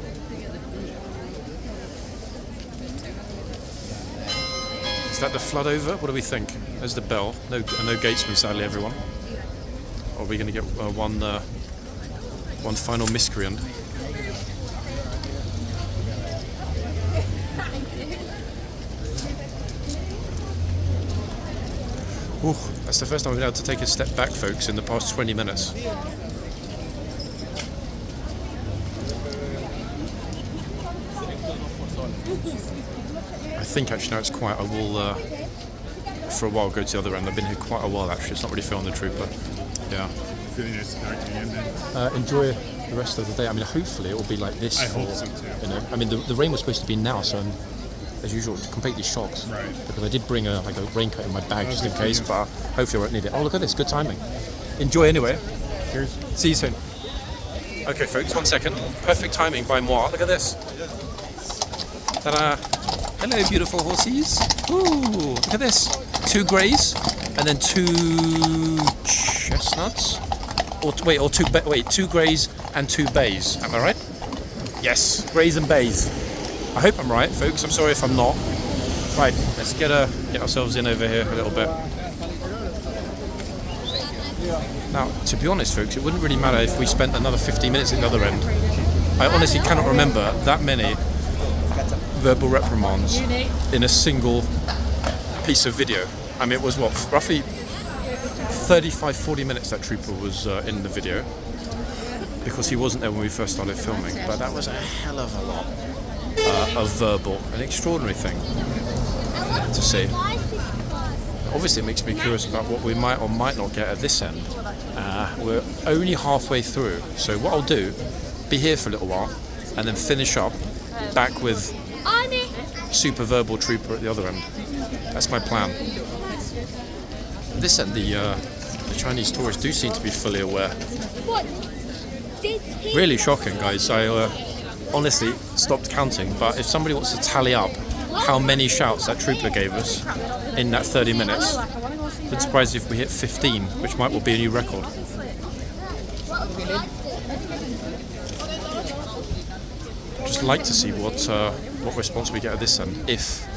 Is that the flood over? What do we think? There's the bell. No gatesman, sadly, everyone. Or are we going to get one final miscreant? Ooh, that's the first time we've been able to take a step back, folks, in the past 20 minutes. I think actually now it's quiet. I will, for a while, go to the other end. I've been here quite a while actually. It's not really feeling the trooper. Yeah. Feeling nice to talk to you again, then. Enjoy the rest of the day. I mean, hopefully it will be like this. I hope so too. You know, I mean, the rain was supposed to be now, so I'm, as usual, completely shocked. Right. Because I did bring a raincoat in my bag just in case, but hopefully I won't need it. Oh, look at this. Good timing. Enjoy anyway. Cheers. See you soon. Okay, folks, 1 second. Perfect timing by moi. Look at this. Ta-da. Hello, beautiful horses. Ooh, look at this. 2 greys and then 2 chestnuts. Or 2 greys and 2 bays. Am I right? Yes, greys and bays. I hope I'm right, folks. I'm sorry if I'm not. Right, let's get ourselves in over here a little bit. Now, to be honest, folks, it wouldn't really matter if we spent another 15 minutes at the other end. I honestly cannot remember that many verbal reprimands in a single piece of video. I mean, it was what, roughly 35-40 minutes that trooper was in the video, because he wasn't there when we first started filming. But that was a hell of a lot of verbal, an extraordinary thing to see. Obviously, it makes me curious about what we might or might not get at this end. We're only halfway through, so what I'll do, be here for a little while, and then finish up back with super verbal trooper at the other end. That's my plan. This end, the Chinese tourists do seem to be fully aware. Really shocking, guys. I honestly stopped counting, but if somebody wants to tally up how many shouts that trooper gave us in that 30 minutes, I'd be surprised if we hit 15, which might well be a new record. I'd just like to see what response we get at this end, if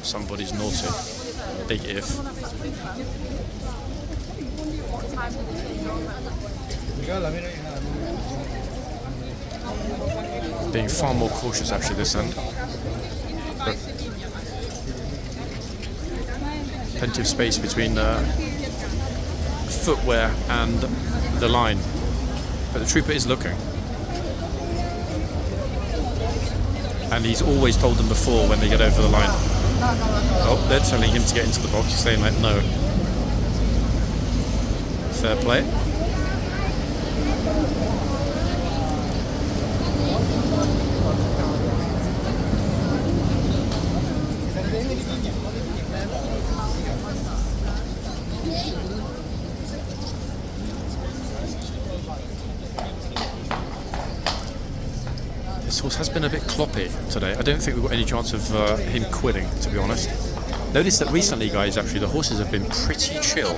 somebody's naughty. Big if. Being far more cautious actually this end. But plenty of space between footwear and the line. But the trooper is looking. And he's always told them before when they get over the line. Oh, they're telling him to get into the box. He's saying like, no. Fair play. horse has been a bit cloppy today. I don't think we've got any chance of him quitting, to be honest. Notice that recently, guys, actually, the horses have been pretty chill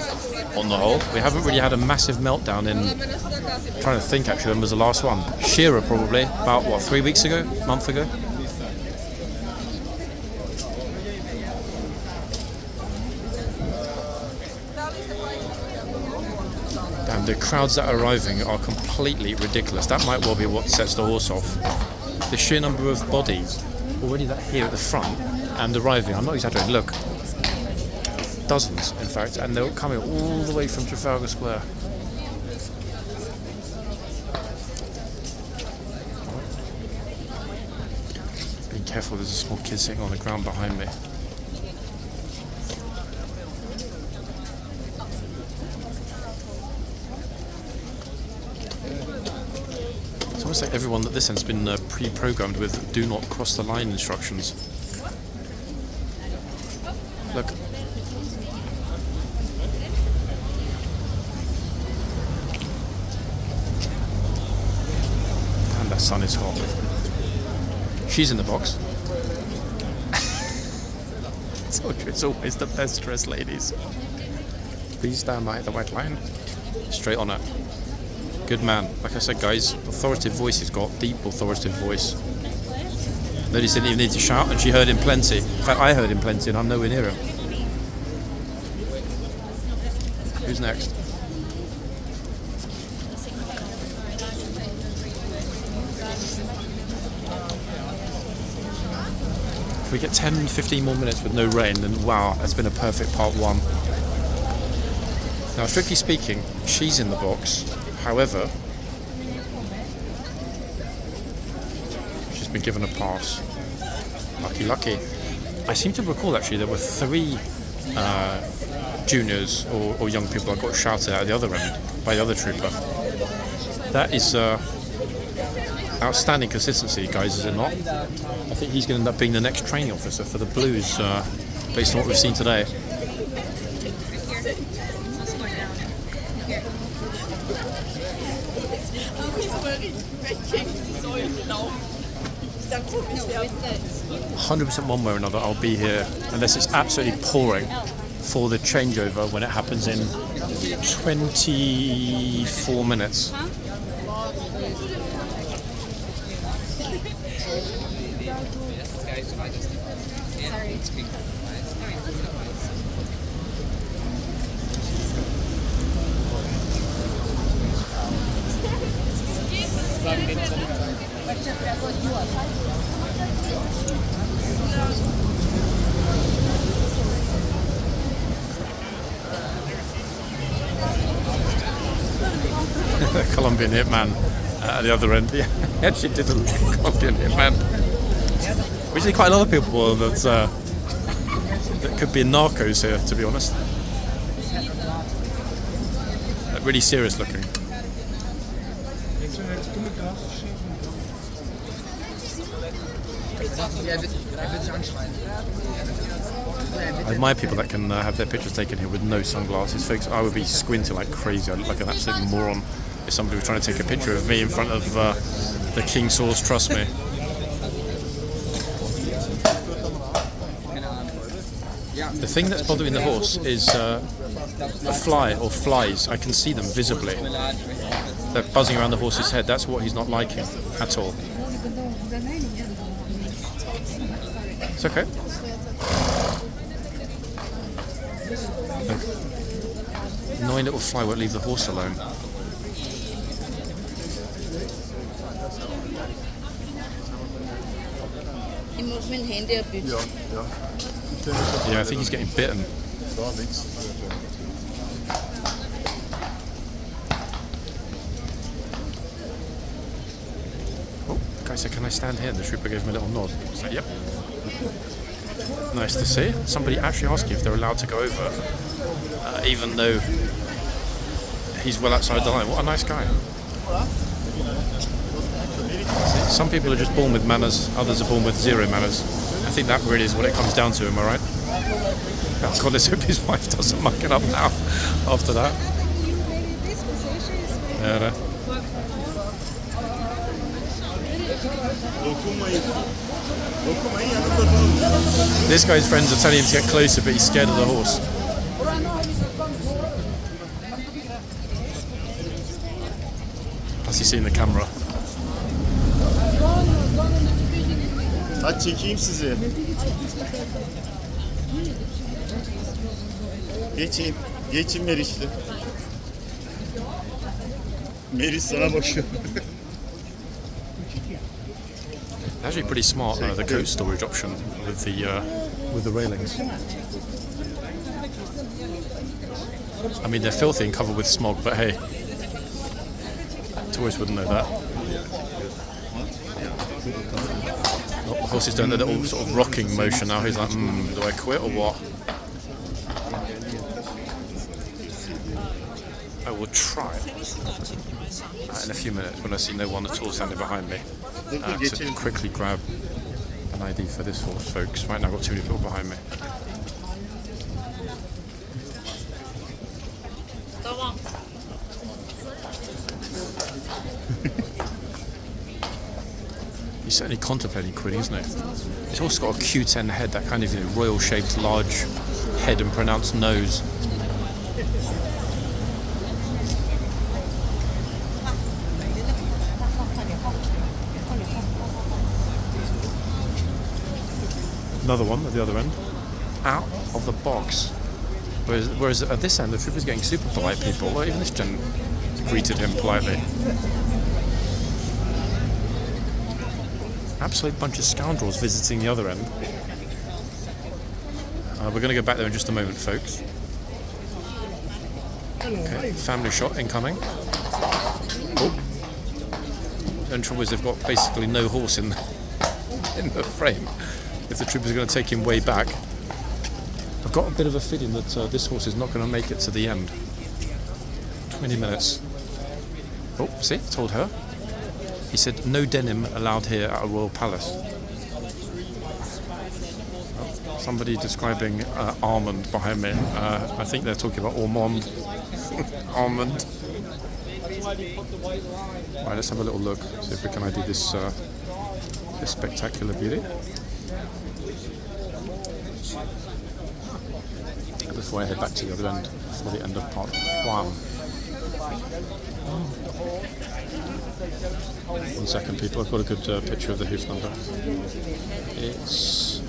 on the whole. We haven't really had a massive meltdown in... I'm trying to think, actually, when was the last one? Shearer, probably. About, what, 3 weeks ago? A month ago? And the crowds that are arriving are completely ridiculous. That might well be what sets the horse off. The sheer number of bodies already that here at the front and arriving, I'm not exaggerating, look, dozens in fact, and they're coming all the way from Trafalgar Square. Being careful, there's a small kid sitting on the ground behind me. It's almost like everyone at this end's been pre-programmed with do not cross the line instructions. Look. And that sun is hot. She's in the box. It's always the best dressed ladies. Please stand by the white line. Straight on it. Good man. Like I said, guys, authoritative voice he's got. Deep authoritative voice. Ladies didn't even need to shout, and she heard him plenty. In fact, I heard him plenty, and I'm nowhere near him. Who's next? If we get 10-15 more minutes with no rain, then wow, that's been a perfect part one. Now, strictly speaking, she's in the box. However, she's been given a pass. Lucky, lucky. I seem to recall actually there were 3 juniors or young people that got shouted at the other end by the other trooper. That is outstanding consistency, guys, is it not? I think he's going to end up being the next training officer for the Blues, based on what we've seen today. No, with this. 100% one way or another, I'll be here unless it's absolutely pouring for the changeover when it happens in 24 minutes. Colombian hitman at the other end. Yeah, he actually did a Colombian hitman. We see quite a lot of people that could be narcos here, to be honest. Really serious looking. I admire people that can have their pictures taken here with no sunglasses. Folks, I would be squinting like crazy. I'd look like an absolute moron if somebody was trying to take a picture of me in front of the King's horse, trust me. The thing that's bothering the horse is a fly or flies. I can see them visibly. They're buzzing around the horse's head. That's what he's not liking at all. It's okay. Annoying little fly won't leave the horse alone. Yeah, I think he's getting bitten. Oh, the guy said, "Can I stand here?" And the trooper gave him a little nod. I was like, "Yep." Nice to see. Somebody actually asking if they're allowed to go over, even though he's well outside the line. What a nice guy. Some people are just born with manners, others are born with zero manners. I think that really is what it comes down to, am I right? Oh God, let's hope his wife doesn't muck it up now after that. Yeah, no. This guy's friends are telling him to get closer, but he's scared of the horse. Has he seen the camera? Hadi çekeyim sizi. Geçin. Geçin Meriç'le. Meriç sana bakıyor. Actually pretty smart, the coat storage option with the railings. I mean, they're filthy and covered with smog, but hey, tourists wouldn't know that. Oh, the horse is doing a little sort of rocking motion now. He's like, do I quit or what? I will try in a few minutes when I see no one at all standing behind me to quickly grab an ID for this horse, folks. Right now I've got too many people behind me. He's certainly contemplating quitting, isn't he? He's also got a Q10 head, that kind of royal-shaped, large head and pronounced nose. Another one at the other end, out of the box. Whereas at this end, the trooper's getting super polite people. Well, even this gent greeted him politely. Absolute bunch of scoundrels visiting the other end. We're going to go back there in just a moment, folks. Okay, family shot incoming. Oh. The only trouble is they've got basically no horse in the frame. If the troopers are going to take him way back. I've got a bit of a feeling that this horse is not going to make it to the end. 20 minutes. Oh, see, told her. He said no denim allowed here at a royal palace. Oh, somebody describing almond behind me. I think they're talking about almond. Almond. Right, let's have a little look. See if we can ID this this spectacular beauty. Before I head back to the other end for the end of part 1. 1 second, people. I've got a good picture of the hoof number. It's...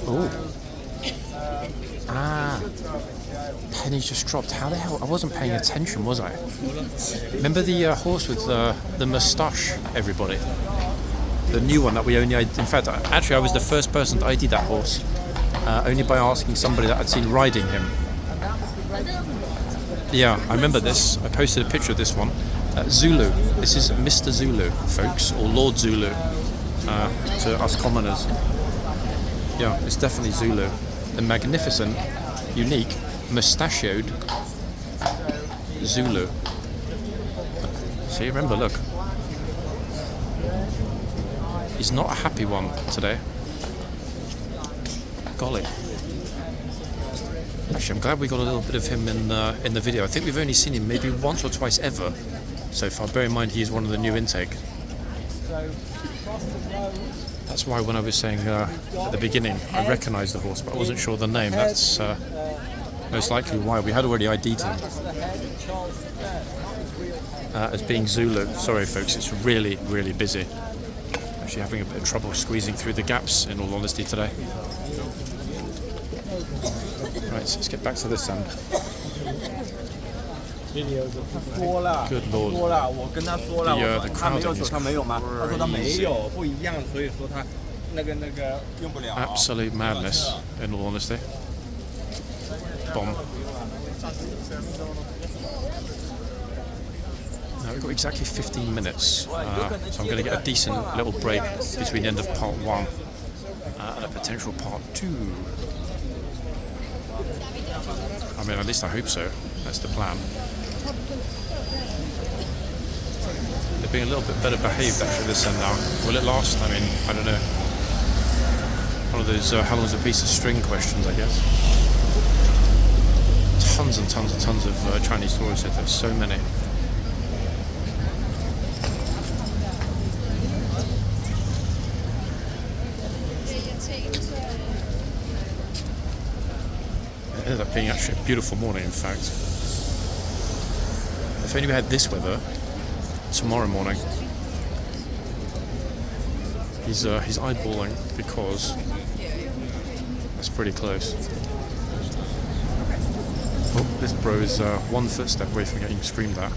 Oh. Ah. Pennies just dropped. How the hell? I wasn't paying attention, was I? Remember the horse with the moustache, everybody? The new one that we only... In fact, actually, I was the first person to ID that horse. Only by asking somebody that I'd seen riding him. Yeah, I remember this. I posted a picture of this one. Zulu. This is Mr. Zulu, folks, or Lord Zulu to us commoners. Yeah, it's definitely Zulu. The magnificent, unique, mustachioed Zulu. See, remember, look. He's not a happy one today. Golly. Actually, I'm glad we got a little bit of him in the video. I think we've only seen him maybe once or twice ever so far. Bear in mind, he is one of the new intake. That's why when I was saying at the beginning, I recognised the horse, but I wasn't sure the name. That's most likely why. We had already ID'd him as being Zulu. Sorry, folks, it's really, really busy. Actually having a bit of trouble squeezing through the gaps, in all honesty, today. Right, so let's get back to this end. Good lord. The crowding is crazy. Absolute madness, in all honesty. Bomb. Now we've got exactly 15 minutes, so I'm going to get a decent little break between the end of part 1 and a potential part 2. I mean, at least I hope so. That's the plan. They're being a little bit better behaved actually this end now. Will it last? I mean, I don't know. One of those how long's a piece of string questions, I guess. tons and tons and tons of Chinese tourists here. There's so many. It ended up being actually a beautiful morning, in fact. If only we had this weather tomorrow morning. He's eyeballing because that's pretty close. Oh, this bro is one footstep away from getting screamed at.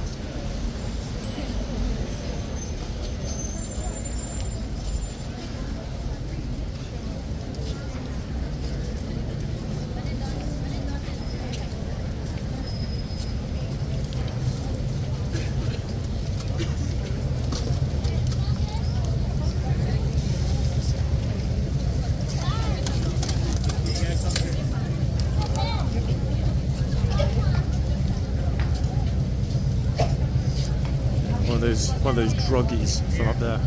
One of those druggies from up there.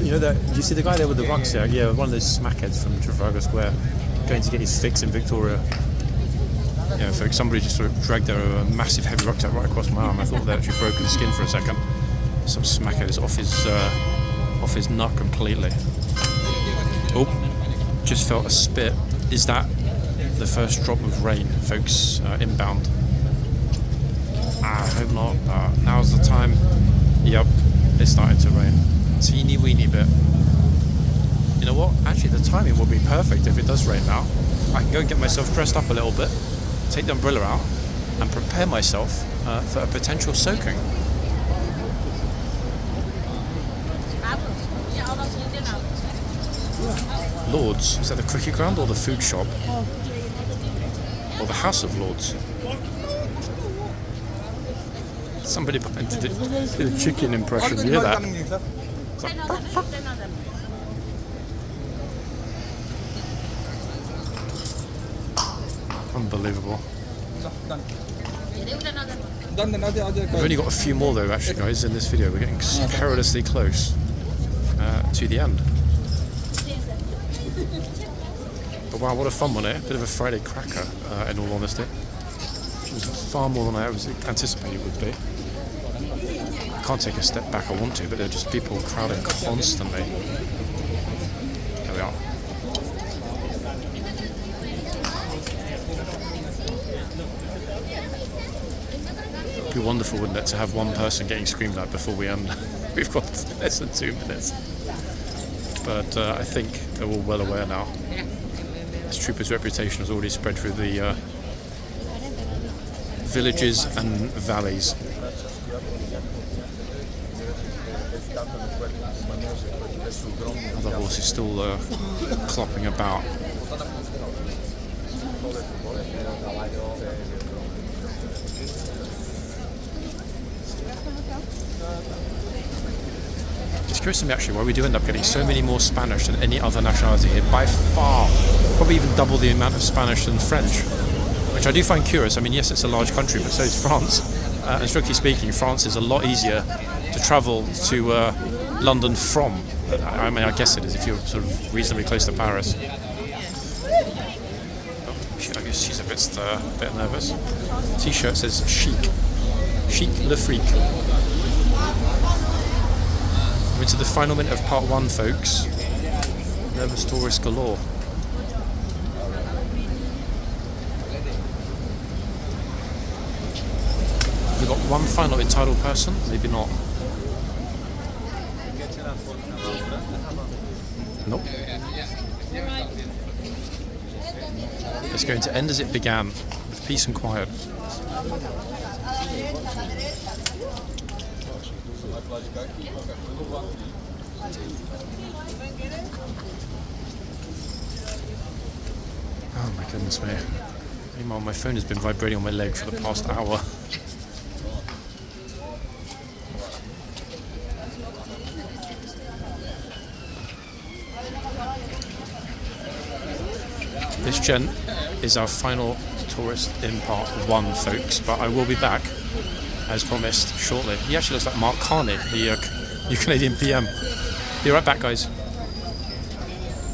You know that? Do you see the guy there with the rucksack? Yeah, one of those smackheads from Trafalgar Square, going to get his fix in Victoria. Yeah, in fact, somebody just sort of dragged their massive heavy rucksack right across my arm. I thought they'd actually broken the skin for a second. Some smackhead is off his nut completely. Oh, just felt a spit. Is that the first drop of rain, folks? Inbound. I hope not. Now's the time. Yep, it's starting to rain. Teeny weeny bit. You know what? Actually, the timing will be perfect if it does rain now. I can go and get myself dressed up a little bit, take the umbrella out, and prepare myself for a potential soaking. Lords, is that the cricket ground or the food shop? Or the House of Lords? Somebody did a chicken impression, you hear that? It's like, unbelievable. We've only got a few more though, actually, guys, in this video. We're getting perilously close to the end. But wow, what a fun one, eh? Bit of a Friday cracker, in all honesty. It was far more than I was anticipating it would be. I can't take a step back, I want to, but there are just people crowding constantly. There we are. It'd be wonderful, wouldn't it, to have one person getting screamed at before we end. We've got less than 2 minutes. But I think they're all well aware now. This trooper's reputation has already spread through the villages and valleys. Another horse is still clopping about. It's curious to me actually why we do end up getting so many more Spanish than any other nationality here. By far, probably even double the amount of Spanish than French, which I do find curious. I mean, yes, it's a large country, but so is France. And strictly speaking, France is a lot easier to travel to London from. I mean, I guess it is if you're sort of reasonably close to Paris. Oh, I guess she's a bit nervous. T-shirt says chic. Chic le freak. We're into the final minute of part 1, folks. Nervous tourists galore. We've got one final entitled person, maybe not. Nope. It's going to end as it began, with peace and quiet. Oh my goodness me. Meanwhile, my phone has been vibrating on my leg for the past hour. This gent is our final tourist in part 1, folks, but I will be back, as promised, shortly. He actually looks like Mark Carney, the Canadian PM. Be right back, guys.